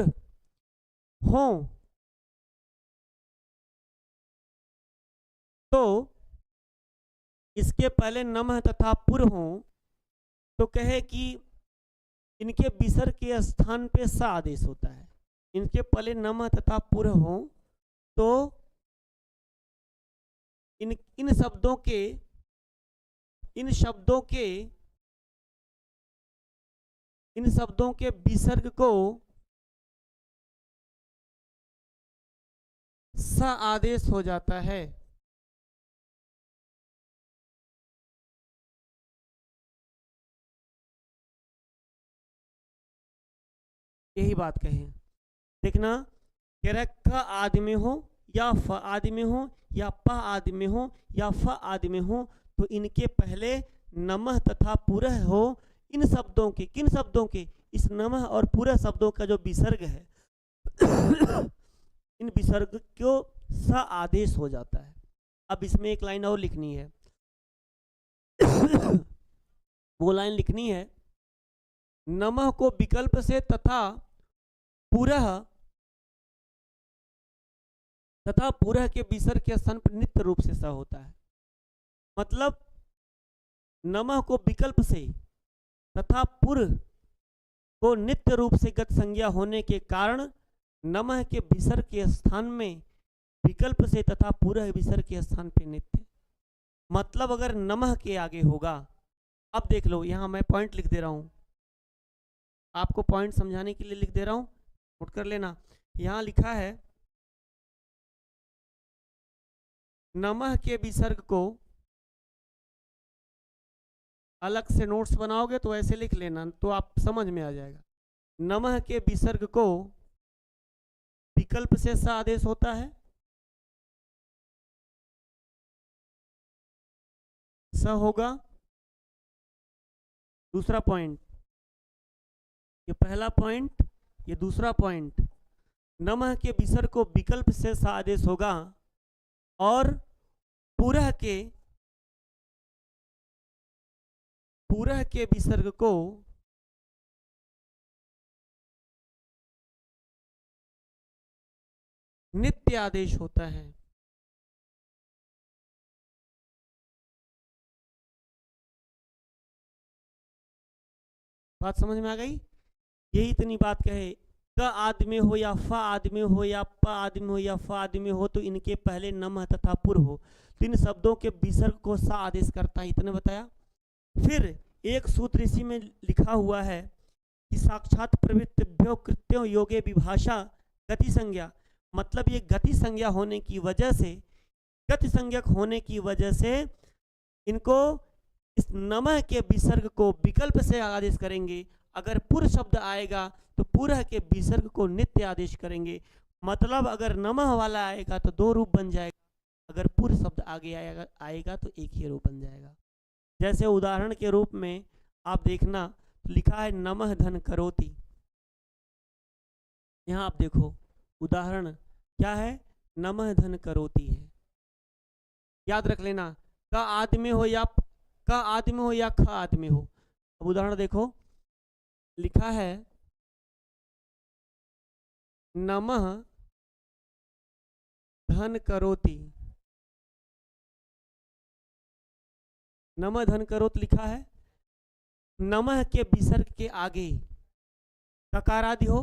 Speaker 1: हो, तो इसके पहले नमः तथा पुर हो तो कहे कि इनके विसर्ग के स्थान पे सा आदेश होता है। इनके पहले नमः तथा पुर हो तो इन शब्दों के, इन शब्दों के विसर्ग को स आदेश हो जाता है। यही बात कहें, देखना, कह रहा है क आदि में हो या फ आदि में हो या प आदि में हो या फ आदि में हो तो इनके पहले नमः तथा पुरः हो। इन शब्दों के, किन शब्दों के, इस नमः और पुरः शब्दों का जो विसर्ग है इन विसर्ग को स आदेश हो जाता है। अब इसमें एक लाइन और लिखनी है वो लाइन लिखनी है, नमः को विकल्प से तथा पुरः के विसर्ग के स्थान पर नित्य रूप से स होता है। मतलब नमः को विकल्प से तथा पुर को नित्य रूप से गत संज्ञा होने के कारण नमः के विसर्ग के स्थान में विकल्प से तथा पुरः विसर्ग के स्थान पे नित्य। मतलब अगर नमः के आगे होगा, अब देख लो यहां मैं पॉइंट लिख दे रहा हूं, आपको पॉइंट समझाने के लिए लिख दे रहा हूं, नोट कर लेना। यहां लिखा है नमः के विसर्ग को, अलग से नोट्स बनाओगे तो ऐसे लिख लेना तो आप समझ में आ जाएगा। नमः के विसर्ग को विकल्प से स आदेश होता है, स होगा। दूसरा पॉइंट, ये पहला पॉइंट, ये दूसरा पॉइंट, नमः के विसर्ग को विकल्प से स आदेश होगा और पुरः के विसर्ग को नित्य आदेश होता है। बात समझ में आ गई? यही इतनी बात कहे, क आदमी हो या फ आदमी हो या प आदमी हो या फ आदमी हो तो इनके पहले नम तथा पुर हो, तो इन शब्दों के विसर्ग को सा आदेश करता है, इतने बताया। फिर एक सूत्र इसी में लिखा हुआ है कि साक्षात प्रवृत्तिभ्यो कृत्यों योगे विभाषा गति संज्ञा, मतलब ये गति संज्ञा होने की वजह से, गति संज्ञक होने की वजह से इनको इस नमः के विसर्ग को विकल्प से आदेश करेंगे। अगर पुर शब्द आएगा तो पुरह के विसर्ग को नित्य आदेश करेंगे। मतलब अगर नमः वाला आएगा तो दो रूप बन जाएगा, अगर पुर शब्द आगे आएगा तो एक ही रूप बन जाएगा। जैसे उदाहरण के रूप में आप देखना, तो लिखा है नमः धन करोति। यहाँ आप देखो उदाहरण क्या है, नमः धन करोति है। याद रख लेना, का आदमी हो या ख आदमी हो। अब उदाहरण देखो, लिखा है नमः धन करोति, नमः धन करोति लिखा है, नमः के विसर्ग के आगे ककार आदि हो,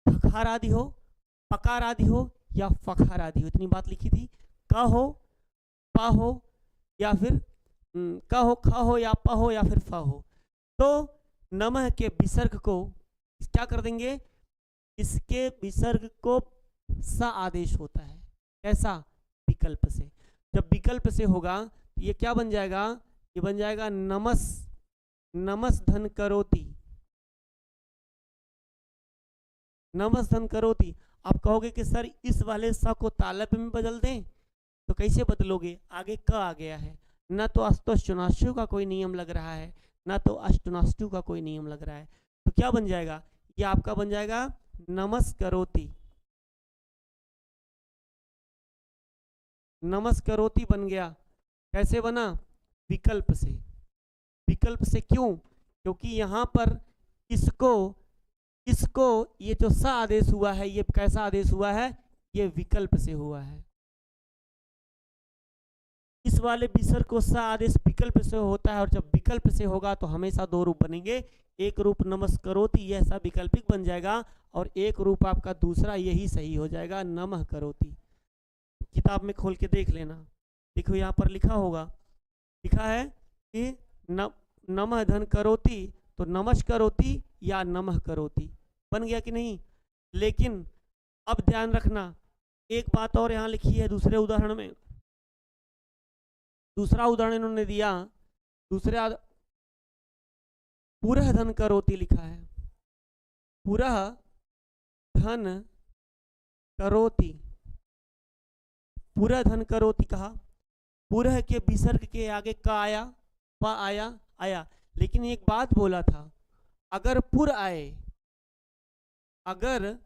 Speaker 1: खकार आदि हो, पकार आदि हो या फकार आदि हो, इतनी बात लिखी थी। क हो, प हो या फिर क हो, ख हो या प हो या फिर फ हो, तो नमः के विसर्ग को क्या कर देंगे, इसके विसर्ग को स आदेश होता है। कैसा? विकल्प से। जब विकल्प से होगा तो ये क्या बन जाएगा, ये बन जाएगा नमस धन करोति, नमस धन करोति। आप कहोगे कि सर इस वाले स को तालव्य में बदल दें, तो कैसे बदलोगे, आगे क आ गया है, न तो अष्टोष्टनाष्टु का कोई नियम लग रहा है, ना तो अष्टनाष्टु का कोई नियम लग रहा है, तो क्या बन जाएगा, ये आपका बन जाएगा नमस करोति, नमस करोति बन गया। कैसे बना? विकल्प से। विकल्प से क्यों? क्योंकि यहाँ पर इसको ये जो स आदेश हुआ है, ये कैसा आदेश हुआ है, ये विकल्प से हुआ है। इस वाले विसर्ग को स आदेश विकल्प से होता है, और जब विकल्प से होगा तो हमेशा दो रूप बनेंगे। एक रूप नमस करोति, यह ऐसा विकल्पिक बन जाएगा, और एक रूप आपका दूसरा यही सही हो जाएगा, नमः करोति। किताब में खोल के देख लेना, देखो यहाँ पर लिखा होगा, लिखा है कि नमः धन करोति, तो नमश करोति या नमः करोति बन गया कि नहीं। लेकिन अब ध्यान रखना, एक बात और यहाँ लिखी है दूसरे उदाहरण में। दूसरा उदाहरण इन्होंने दिया, दूसरे पुरः धन करोति लिखा है, पुरः धन करोति, पुरः धन करोति कहा, पुरः के विसर्ग के आगे का आया, प आया, लेकिन एक बात बोला था, अगर पुर आए, अगर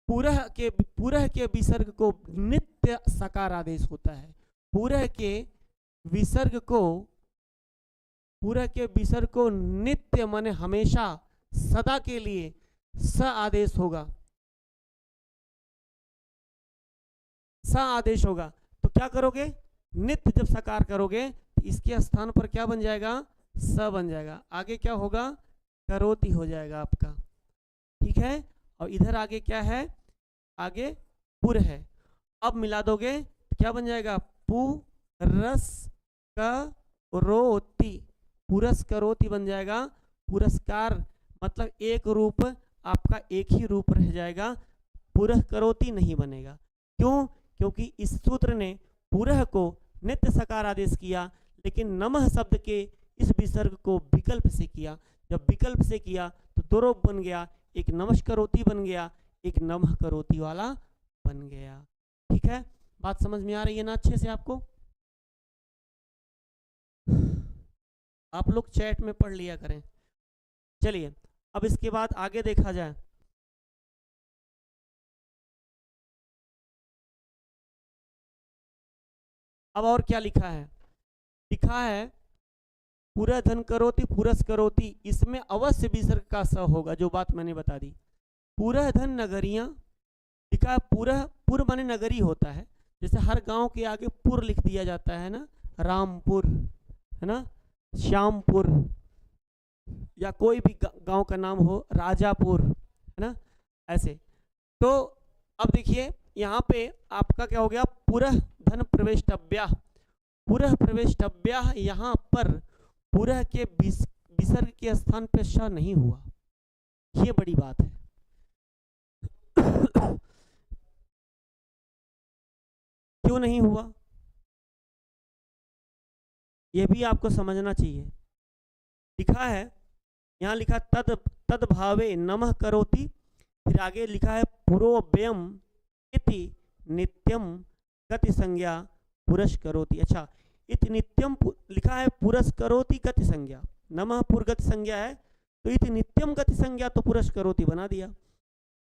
Speaker 1: पुरः के विसर्ग को नित्य सकार आदेश होता है, पुरः के विसर्ग को नित्य माने हमेशा सदा के लिए स आदेश होगा, स आदेश होगा, तो क्या करोगे, नित्य जब सकार करोगे तो इसके स्थान पर क्या बन जाएगा, स बन जाएगा, आगे क्या होगा, करोति हो जाएगा आपका, ठीक है। और इधर आगे क्या है, आगे पुर है, अब मिला दोगे तो क्या बन जाएगा, पुरस्करोति, पुरस्करोति बन जाएगा। पुरस्कार मतलब एक रूप, आपका एक ही रूप रह जाएगा, पुरस्करोति नहीं बनेगा। क्यों? क्योंकि इस सूत्र ने पुरः को नित्य सकार आदेश किया, लेकिन नमः शब्द के इस विसर्ग को विकल्प से किया। जब विकल्प से किया तो दो रूप बन गया, एक नमस्करोति बन गया, एक नमः करोति वाला बन गया। ठीक है, बात समझ में आ रही है ना अच्छे से आपको? आप लोग चैट में पढ़ लिया करें। चलिए अब इसके बाद आगे देखा जाए। अब और क्या लिखा है, लिखा है पूरा धन करोति पुरस करोति, इसमें अवश्य विसर्ग का स होगा, जो बात मैंने बता दी। पूरा धन नगरियां, लिखा है पूरा, पुर माने नगरी होता है, जैसे हर गांव के आगे पुर लिख दिया जाता है ना, रामपुर है ना, श्यामपुर, या कोई भी गांव का नाम हो, राजापुर, है ना, ऐसे। तो अब देखिए यहाँ पे आपका क्या हो गया, पुरः धन प्रवेष्टव्या। पुरः प्रवेष्टव्या, यहाँ पर पुरः के विसर्ग के स्थान पे श नहीं हुआ, ये बड़ी बात है। क्यों नहीं हुआ, ये भी आपको समझना चाहिए। लिखा है, यहाँ लिखा तद भावे नमः करोति, फिर आगे लिखा है पुरोव्ययम इति नित्यम गति संज्ञा पुरस्करोति। अच्छा, इति नित्यम लिखा है पुरस्करोति गति संज्ञा, नमः पुर गति संज्ञा है, तो इति नित्यम गति संज्ञा तो पुरस्करोति बना दिया।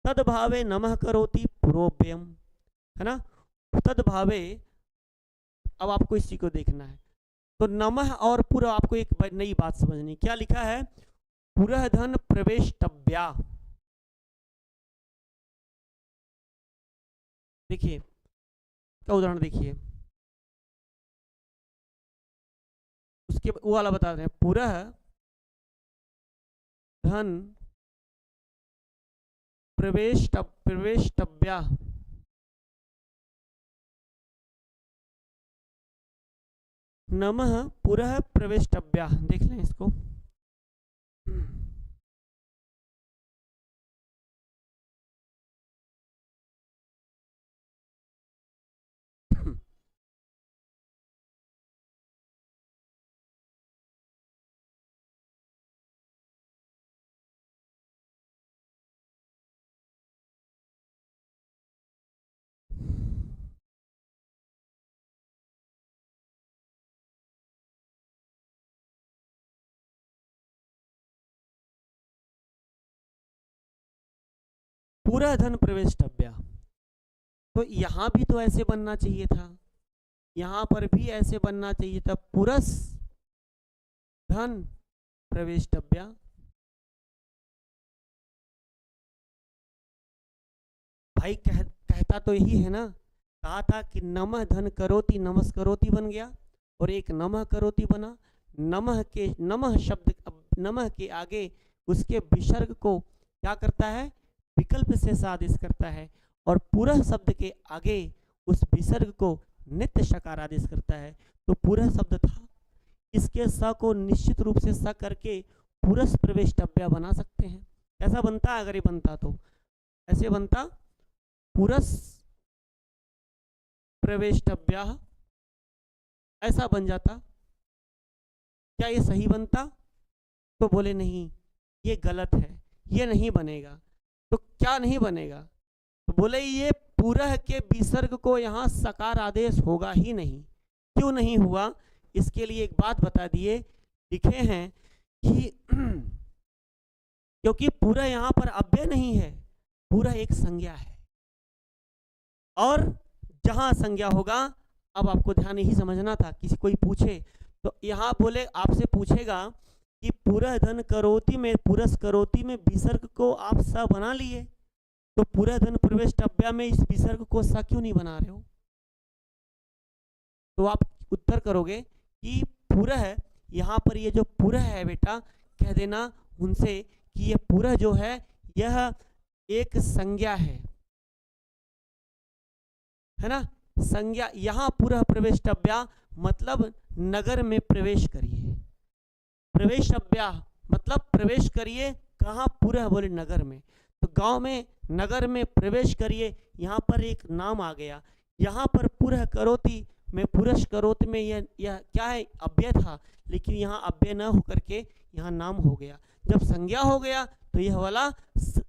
Speaker 1: तद भावे नमः करोति पुरोव्ययम, है ना, तद भावे। अब आपको इसी को देखना है, तो नमः और पुर, आपको एक नई बात समझनी। क्या लिखा है, पुरः धन प्रवेष्टव्या। देखिए क्या उदाहरण, देखिए उसके वो वाला बता रहे हैं, पुरः धन प्रवेष्टव्या। नमः पुरः प्रवेष्टव्या, देख लें इसको। पूरा धन प्रवेष्टव्या, तो यहां भी तो ऐसे बनना चाहिए था, यहां पर भी ऐसे बनना चाहिए था, पुरस धन प्रवेष्टव्या। भाई कहता तो यही है ना, कहा था कि नमः धन करोति नमस्करोति बन गया, और एक नमः करोति बना। नमः शब्द, नमः के आगे उसके विसर्ग को क्या करता है, विकल्प से आदेश करता है, और पुरः शब्द के आगे उस विसर्ग को नित्य शकार आदेश करता है। तो पुरः शब्द था, इसके स को निश्चित रूप से स करके पुरस प्रवेष्टव्या बना सकते हैं। ऐसा बनता, अगर ये बनता तो ऐसे बनता, पुरस प्रवेष्टव्या, ऐसा बन जाता। क्या ये सही बनता, तो बोले नहीं ये गलत है, ये नहीं बनेगा। तो क्या नहीं बनेगा, तो बोले ये पुरः के विसर्ग को यहाँ सकार आदेश होगा ही नहीं। क्यों नहीं हुआ, इसके लिए एक बात बता दिए, लिखे हैं कि क्योंकि पुरः यहाँ पर अव्यय नहीं है, पुरः एक संज्ञा है, और जहां संज्ञा होगा, अब आपको ध्यान यही समझना था, किसी कोई पूछे तो यहाँ बोले, आपसे पूछेगा कि पुरः धन करोति में, पुरस करोति में विसर्ग को आप स बना लिए, तो पुरः धन प्रवेष्टव्या में इस विसर्ग को स क्यों नहीं बना रहे हो। तो आप उत्तर करोगे कि पुरः, यहाँ पर ये जो पुरः है बेटा, कह देना उनसे कि ये पुरः जो है यह एक संज्ञा है ना, संज्ञा। यहाँ पुरः प्रवेष्टव्या मतलब नगर में प्रवेश करिए, प्रवेशव्या मतलब प्रवेश करिए, कहाँ, पुरः बोले नगर में, तो गांव में नगर में प्रवेश करिए। यहाँ पर एक नाम आ गया, यहाँ पर पुरः करोति में, पुरश करोति में यह क्या है, अव्यय था, लेकिन यहाँ अव्यय न होकर के यहाँ नाम हो गया। जब संज्ञा हो गया तो यह वाला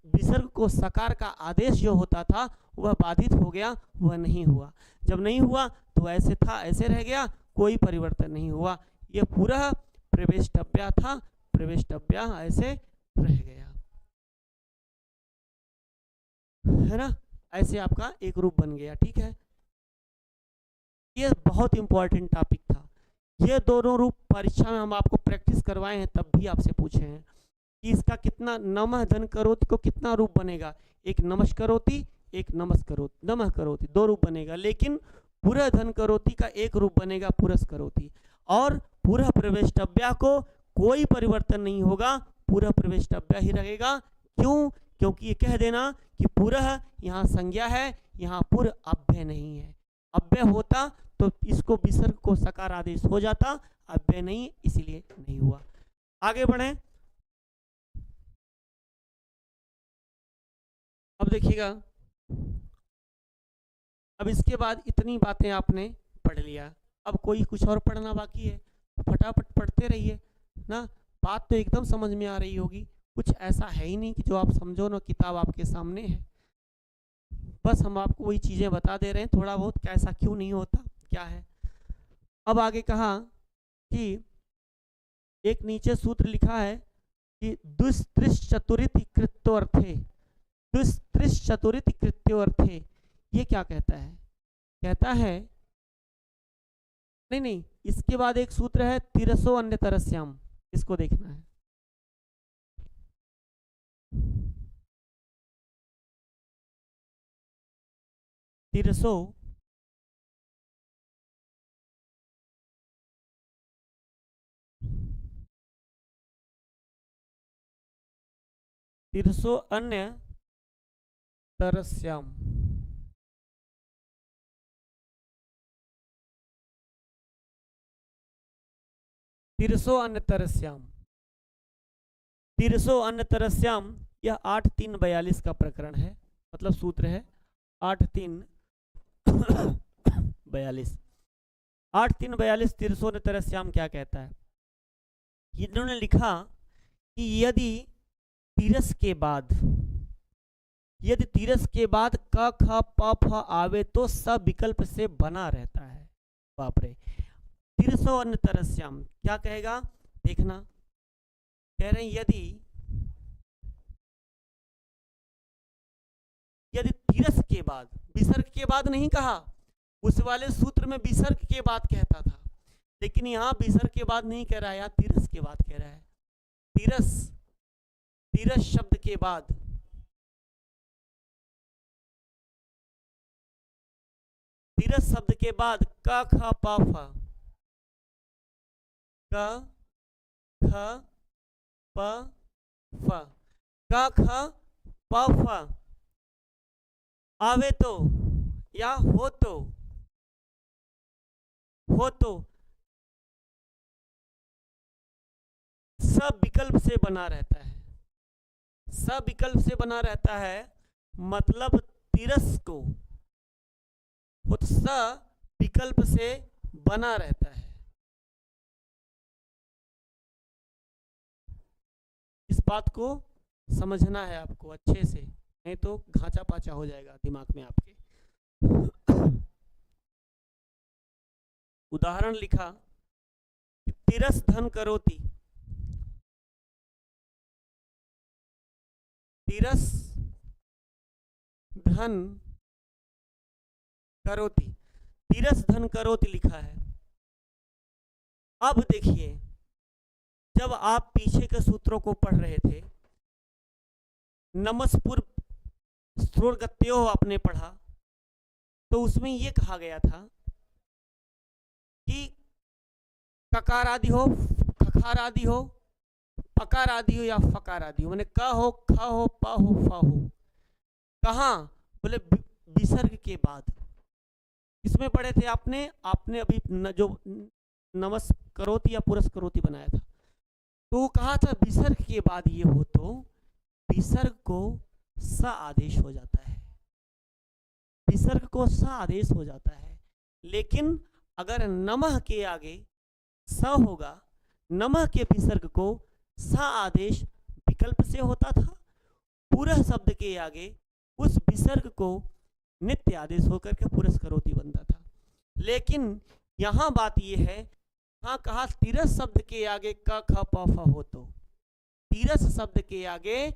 Speaker 1: विसर्ग को सकार का आदेश जो होता था वह बाधित हो गया, वह नहीं हुआ। जब नहीं हुआ तो ऐसे था ऐसे रह गया, कोई परिवर्तन नहीं हुआ। यह पुरः प्रवेष्टव्या था, प्रवेष्टव्या ऐसे रह गया, है ना, ऐसे आपका एक रूप बन गया। ठीक है, ये बहुत इंपॉर्टेंट टॉपिक था। ये दोनों रूप परीक्षा में हम आपको प्रैक्टिस करवाए हैं, तब भी आपसे पूछे हैं कि इसका कितना, नमः धन करोति को कितना रूप बनेगा, एक नमस्करोति, एक नमस्करोति, नमः करोति, दो रूप बनेगा। लेकिन पुरः धन करोति का एक रूप बनेगा, पुरस्करोति, और पुरः प्रवेष्टव्या को कोई परिवर्तन नहीं होगा, पूरह प्रवेष्टव्य ही रहेगा। क्यों? क्योंकि ये कह देना कि पुरः यहाँ संज्ञा है, यहाँ पुर अव्यय नहीं है। अव्यय होता तो इसको विसर्ग को सकार आदेश हो जाता, अव्यय नहीं, इसीलिए नहीं हुआ। आगे बढ़े। अब देखिएगा, अब इसके बाद इतनी बातें आपने पढ़ लिया, अब कोई कुछ और पढ़ना बाकी है, फटाफट पढ़ते रहिए ना। बात तो एकदम समझ में आ रही होगी, कुछ ऐसा है ही नहीं कि जो आप समझो ना, किताब आपके सामने है, बस हम आपको वही चीज़ें बता दे रहे हैं, थोड़ा बहुत कैसा क्यों नहीं होता क्या है। अब आगे कहा कि एक नीचे सूत्र लिखा है कि दुस्त्रिश चतुरित कृत्योर्थे, दुस्त्रिश चतुरित कृत्योर्थे, ये क्या कहता है? कहता है नहीं, इसके बाद एक सूत्र है तिरसो अन्यतरस्याम, इसको देखना है। तिरसो तिरसो अन्य तरस्याम, तिरसो अन्य तरस्याम, तिरसो अन्य तरस्याम, यह 8-3-42 का प्रकरण है, मतलब सूत्र है 8-3-42। 8-3-42 तिरसो अन्य तरस्याम क्या कहता है? इन्होंने लिखा कि यदि तिरस के बाद क ख प फ आवे तो सब विकल्प से बना रहता है। बाप रे, तिरसो अन्य तरस्याम क्या कहेगा? देखना, कह रहे हैं यदि तिरस के बाद, विसर्ग के बाद नहीं कहा, उस वाले सूत्र में विसर्ग के बाद कहता था, लेकिन यहाँ विसर्ग के बाद नहीं कह रहा है, यहाँ तिरस के बाद कह रहा है। तिरस शब्द के बाद, तिरस शब्द के बाद क ख प फ, क ख प फ, क ख प फ आवे तो या हो तो सब विकल्प से बना रहता है। सब विकल्प से बना रहता है मतलब तिरस को स विकल्प से बना रहता है। इस बात को समझना है आपको अच्छे से, नहीं तो घाचा पाचा हो जाएगा दिमाग में आपके। उदाहरण लिखा कि तिरस धन करोति, तिरस धन करोति, तिरस धन करोति लिखा है। अब देखिए, जब आप पीछे के सूत्रों को पढ़ रहे थे, नमस्पुर स्त्रोर्गत्यो आपने पढ़ा, तो उसमें यह कहा गया था कि ककार आदि हो, खकार आदि हो, पकार आदि हो या फकार आदि हो, मैंने क हो, ख हो, प हो, फ हो। कहाँ? बोले विसर्ग के बाद। इसमें पढ़े थे आपने अभी जो नमस्करोति या पुरस्करोति बनाया था, तो कहा था विसर्ग के बाद ये हो तो विसर्ग को स आदेश हो जाता है, विसर्ग को स आदेश हो जाता है। लेकिन अगर नमः के आगे स होगा, नमः के विसर्ग को स आदेश विकल्प से होता था, पुरः शब्द के आगे उस विसर्ग को नित्य आदेश होकर के पुरस्करोति बनता था। लेकिन यहाँ बात यह है, हाँ कहा तिरस शब्द के आगे क ख प फ हो तो, तिरस शब्द के आगे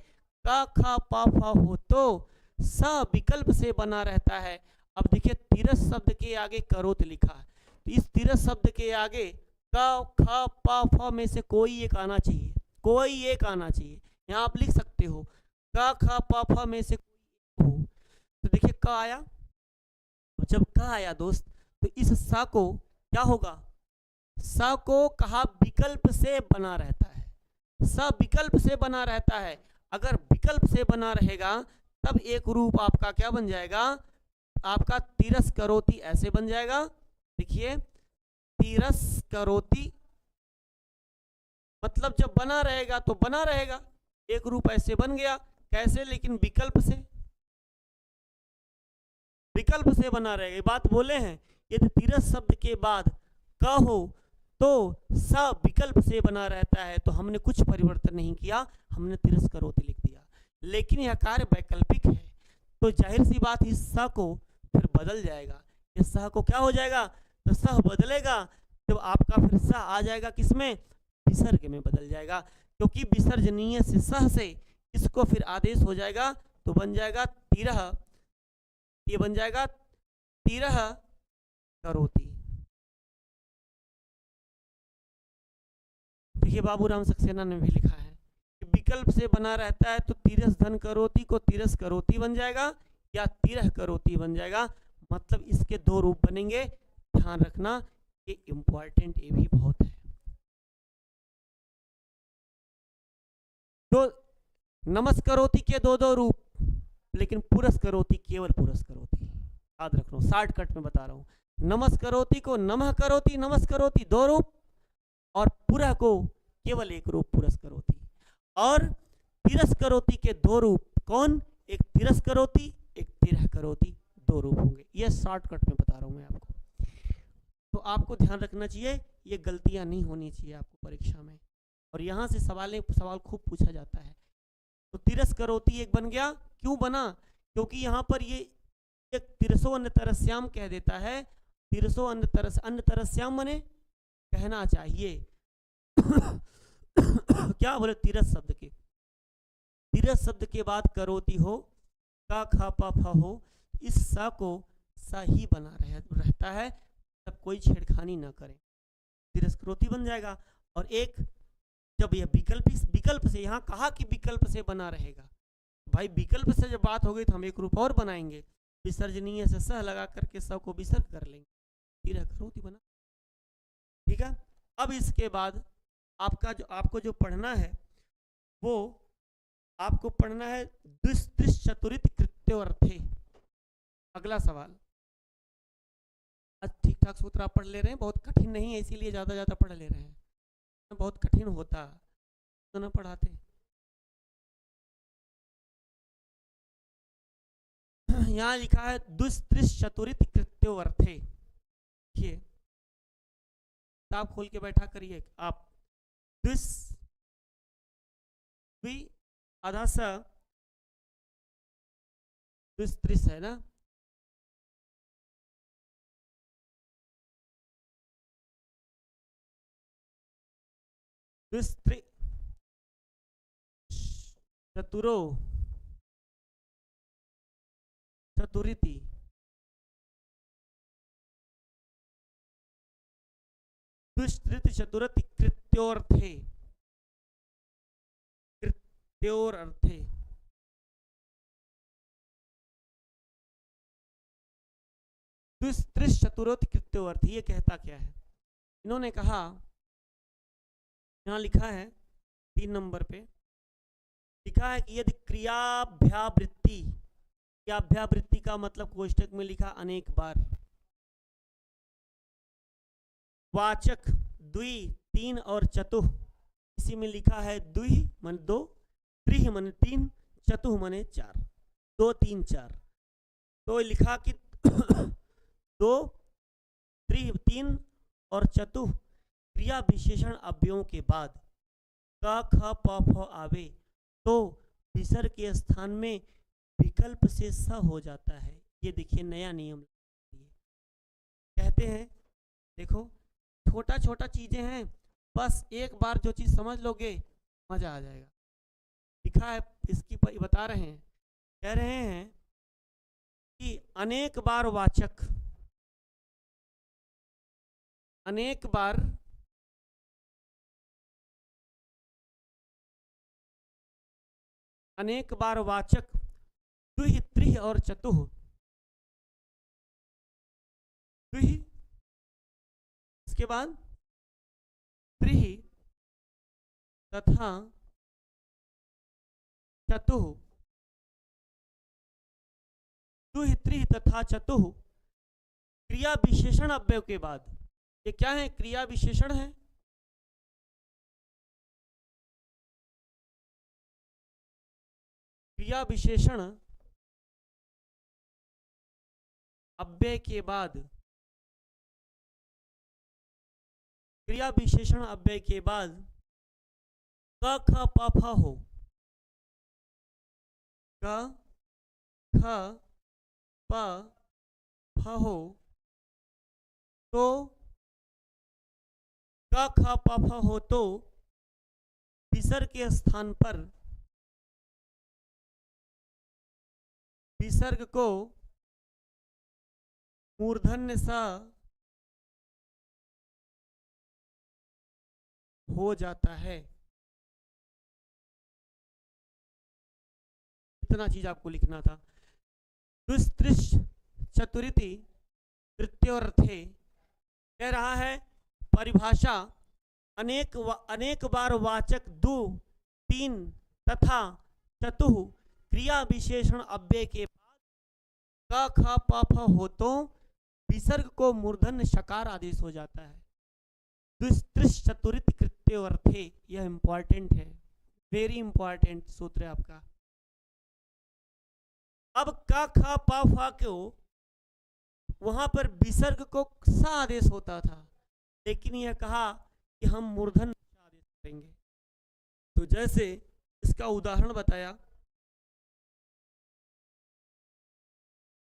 Speaker 1: क ख प फ हो तो स विकल्प से बना रहता है। अब देखिए तिरस शब्द के आगे करोत लिखा है, तो इस तिरस शब्द के आगे क ख प फ में से कोई एक आना चाहिए, कोई एक आना चाहिए। यहाँ आप लिख सकते हो क ख प फ में से कोई हो, तो देखिए क आया, जब क आया दोस्त तो इस स को क्या होगा? स को कहा विकल्प से बना रहता है, सविकल्प से बना रहता है। अगर विकल्प से बना रहेगा तब एक रूप आपका क्या बन जाएगा, आपका तिरस्करोति ऐसे बन जाएगा। देखिए तिरस्करोति मतलब जब बना रहेगा तो बना रहेगा, एक रूप ऐसे बन गया। कैसे? लेकिन विकल्प से, विकल्प से बना रहेगा। ये बात बोले हैं, यदि तिरस शब्द के बाद क हो तो स विकल्प से बना रहता है, तो हमने कुछ परिवर्तन नहीं किया, हमने तिरस्करोति लिख दिया। लेकिन यह कार्य वैकल्पिक है, तो जाहिर सी बात इस स को फिर बदल जाएगा। इस स को क्या हो जाएगा, तो स बदलेगा तो आपका फिर स आ जाएगा किसमें, विसर्ग में बदल जाएगा। क्योंकि विसर्जनीय से सह से इसको फिर आदेश हो जाएगा, तो बन जाएगा तिरह, ये बन जाएगा तिरह करोति। देखिए बाबूराम सक्सेना ने भी लिखा है कि विकल्प से बना रहता है तो तिरस धन करोति को तिरस करोति बन जाएगा या तिरह करोति बन जाएगा। मतलब इसके दो रूप बनेंगे, ध्यान रखना, ये इंपॉर्टेंट ये भी बहुत है। तो नमस्करोति के दो दो रूप, लेकिन पुरस्करोति केवल पुरस्करोति, याद रखना, शॉर्टकट में बता रहा हूं। नमस्करोति को नमः करोति नमस्करोति दो रूप, और पुरः को केवल एक रूप पुरस्करोति। और तिरस्करोति के दो रूप, कौन, एक तिरस्करोति एक तिरह करोति, दो रूप होंगे। ये शॉर्टकट में बता रहा हूं मैं आपको, तो आपको ध्यान रखना चाहिए, ये गलतियां नहीं होनी चाहिए आपको परीक्षा में। और यहाँ से सवाल खूब पूछा जाता है। तो तिरस्करोति एक बन गया, क्यों बना, क्योंकि यहाँ पर ये एक तिरसो अन्न तरस्याम कह देता है। तिरसो अन्न तरस्याम मने कहना चाहिए क्या बोले, तिरस शब्द के, तिरस शब्द के बाद करोति हो, का खा पा फा हो, इस सा को सा ही बना रहता है, तब कोई छेड़खानी ना करें, तिरस्करोति बन जाएगा। और एक जब यह विकल्प से, यहाँ कहा कि विकल्प से बना रहेगा, भाई विकल्प से जब बात हो गई तो हम एक रूप और बनाएंगे, विसर्जनीय से सह लगा करके सब को विसर्ग कर लेंगे, तिरह करोति बना। ठीक है, अब इसके बाद आपको जो पढ़ना है वो आपको पढ़ना है द्विस्त्रिश चतुरित कृत्योर्थे। अगला सवाल, ठीक ठाक सूत्र आप पढ़ ले रहे हैं, बहुत कठिन नहीं है इसीलिए ज्यादा पढ़ ले रहे हैं, बहुत कठिन होता तो ना पढ़ाते। यहाँ लिखा है दुस्त्रिश चतुरित कृत्योर्थे। देखिए किताब खोल के बैठा करिए आप, द्विस आधा सा द्विस्त्रिश है ना, चतुरो चतुरिति, दुष्त्रित चतुरति कृत्योर्थे, कृत्योरर्थे। दुष्त्रिश चतुरोति कृत्योर्थे, ये कहता क्या है, इन्होंने कहा, यहाँ लिखा है 3 नंबर पे लिखा है कि यदि क्रियाभ्यावृत्ति, क्रियाभ्यावृत्ति का मतलब कोष्टक में लिखा अनेक बार, वाचक द्वि, 3 और चतुः, इसी में लिखा है द्वि मन 2, त्रिह मन 3, चतुः मने 4, 2 3 4, तो लिखा कि 2 त्रिह 3 और चतुः क्रिया विशेषण अव्ययों के बाद क ख प फ आवे तो विसर्ग के स्थान में विकल्प से स हो जाता है। ये देखिए नया नियम कहते हैं, देखो छोटा छोटा चीजें हैं, बस एक बार जो चीज समझ लोगे मजा आ जाएगा। लिखा है इसकी बता रहे हैं, कह रहे हैं कि अनेक बार वाचक, अनेक बार वाचक द्वि, त्रिह और चतुः, द्वि इसके बाद त्रिह तथा चतुः, दुहि त्रिहि तथा चतुः क्रिया विशेषण अव्यय के बाद, ये क्या है? क्रिया विशेषण है। क्रिया विशेषण अव्यय के बाद, क्रिया विशेषण अव्यय के बाद क ख प फ हो, क ख प फ हो तो, क ख प फ हो तो विसर्ग के स्थान पर विसर्ग को मूर्धन्य स हो जाता है। इतना चीज आपको लिखना था। दुस्त्रिश चतुरिति तृतीयोर्थे कह रहा है परिभाषा अनेक बार वाचक दो, तीन तथा चतुः क्रिया विशेषण अव्यय के बाद क ख प फ हो तो विसर्ग को मूर्धन्य शकार आदेश हो जाता है। दुस्त्रिश चतुरित कृत्योर्थे, यह इंपॉर्टेंट है, वेरी इंपॉर्टेंट सूत्र है आपका। अब क ख प फ को वहां पर विसर्ग को सा आदेश होता था, लेकिन यह कहा कि हम मूर्धन्य आदेश करेंगे। तो जैसे इसका उदाहरण बताया,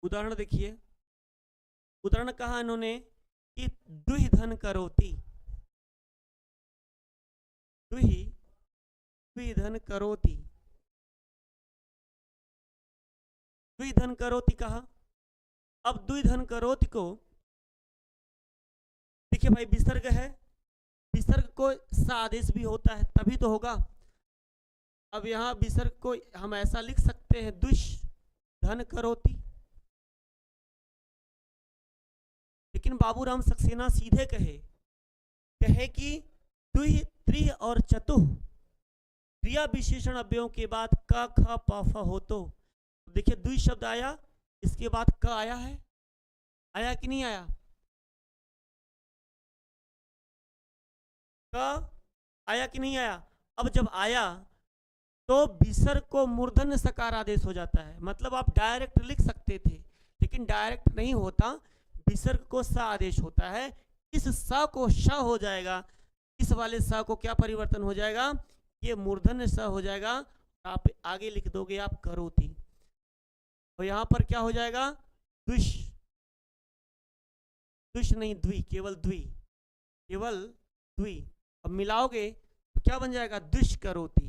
Speaker 1: उदाहरण देखिए, उदाहरण कहा इन्होंने कि दुहि धन करोति, दुहि धन करोति, दुहि धन करोति कहा। अब दुहि धन करोति को देखिए भाई, विसर्ग है, विसर्ग को सा आदेश भी होता है तभी तो होगा। अब यहां विसर्ग को हम ऐसा लिख सकते हैं दुष धन करोति, लेकिन बाबूराम सक्सेना सीधे कहे कि दुहि त्रि और चतुः क्रिया विशेषण अव्ययों के बाद क ख प फ हो तो, देखिए दुई शब्द आया, इसके बाद क आया है, आया कि नहीं आया? क आया कि नहीं आया? अब जब आया तो विसर्ग को मूर्धन्य सकार आदेश हो जाता है। मतलब आप डायरेक्ट लिख सकते थे, लेकिन डायरेक्ट नहीं होता, विसर्ग को स आदेश होता है। इस स को श हो जाएगा, इस वाले स को क्या परिवर्तन हो जाएगा? ये मूर्धन्य स हो जाएगा। आप आगे लिख दोगे आप करोति, और यहां पर क्या हो जाएगा? दुष, दुष नहीं द्वि, केवल द्वि, केवल द्वि। अब मिलाओगे तो क्या बन जाएगा? दुष्करोति,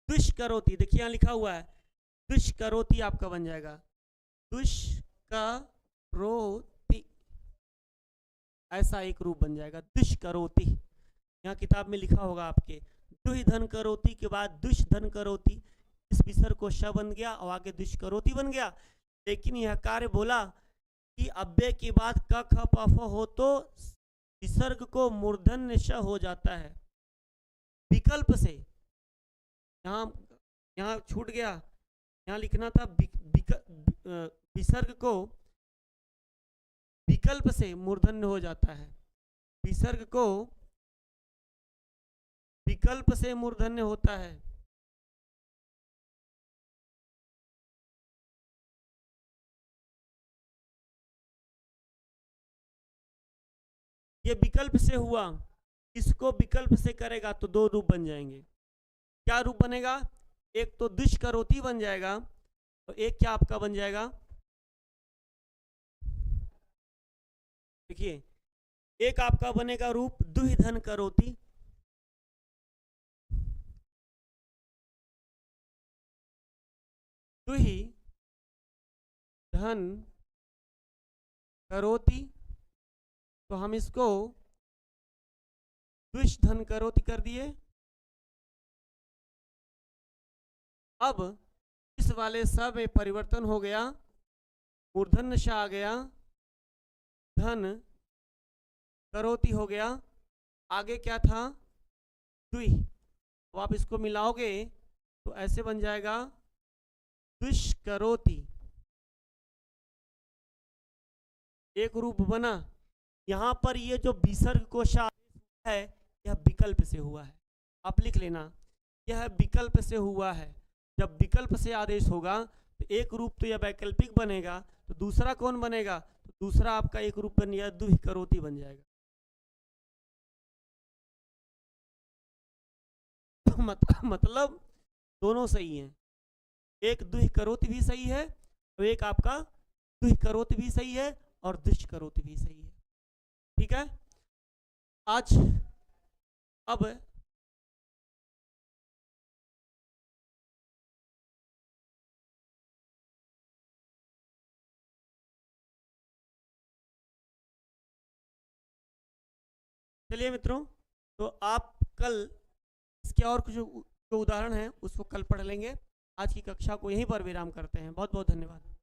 Speaker 1: दुष्करोति। देखिए यहां लिखा हुआ है दुष्करोति, आपका बन जाएगा दुष्करोति, ऐसा एक रूप बन जाएगा दुष्करोति। यहाँ किताब में लिखा होगा आपके, दुहि धन करोति के बाद दुष धन करोति, इस विसर्ग को श बन गया और आगे दुष्करोति बन गया। लेकिन यह कार्य बोला कि अव्यय के बाद क ख प फ हो तो विसर्ग को मूर्धन्य श हो जाता है। विकल्प से यहाँ छूट गया, यहाँ लिखना था विसर्ग को विकल्प से मूर्धन्य हो जाता है, विसर्ग को विकल्प से मूर्धन्य होता है। ये विकल्प से हुआ, इसको विकल्प से करेगा तो दो रूप बन जाएंगे। क्या रूप बनेगा? एक तो दुष्करोति बन जाएगा और एक क्या आपका बन जाएगा? देखिए, एक आपका बनेगा रूप दुहि धन करोति, दुहि धन करोति, तो हम इसको दुष धन करोति कर दिए। अब इस वाले स में परिवर्तन हो गया, मूर्धन्य श आ गया, धन करोति हो गया, आगे क्या था, द्वि। तो आप इसको मिलाओगे तो ऐसे बन जाएगा दुष्करोति, एक रूप बना। यहाँ पर ये जो विसर्ग कोश है यह विकल्प से हुआ है, आप लिख लेना, यह विकल्प से हुआ है। जब विकल्प से आदेश होगा तो एक रूप तो यह वैकल्पिक बनेगा, तो दूसरा कौन बनेगा, तो दूसरा आपका एक रूप बन गया दुहिकरोति बन जाएगा। तो मतलब दोनों सही हैं, एक दुहिकरोति भी सही है और एक आपका दुहिकरोति भी सही है और दुष्करोति भी सही है। ठीक है, आज अब चलिए मित्रों, तो आप कल इसके और कुछ जो उदाहरण हैं उसको कल पढ़ लेंगे। आज की कक्षा को यहीं पर विराम करते हैं। बहुत बहुत धन्यवाद।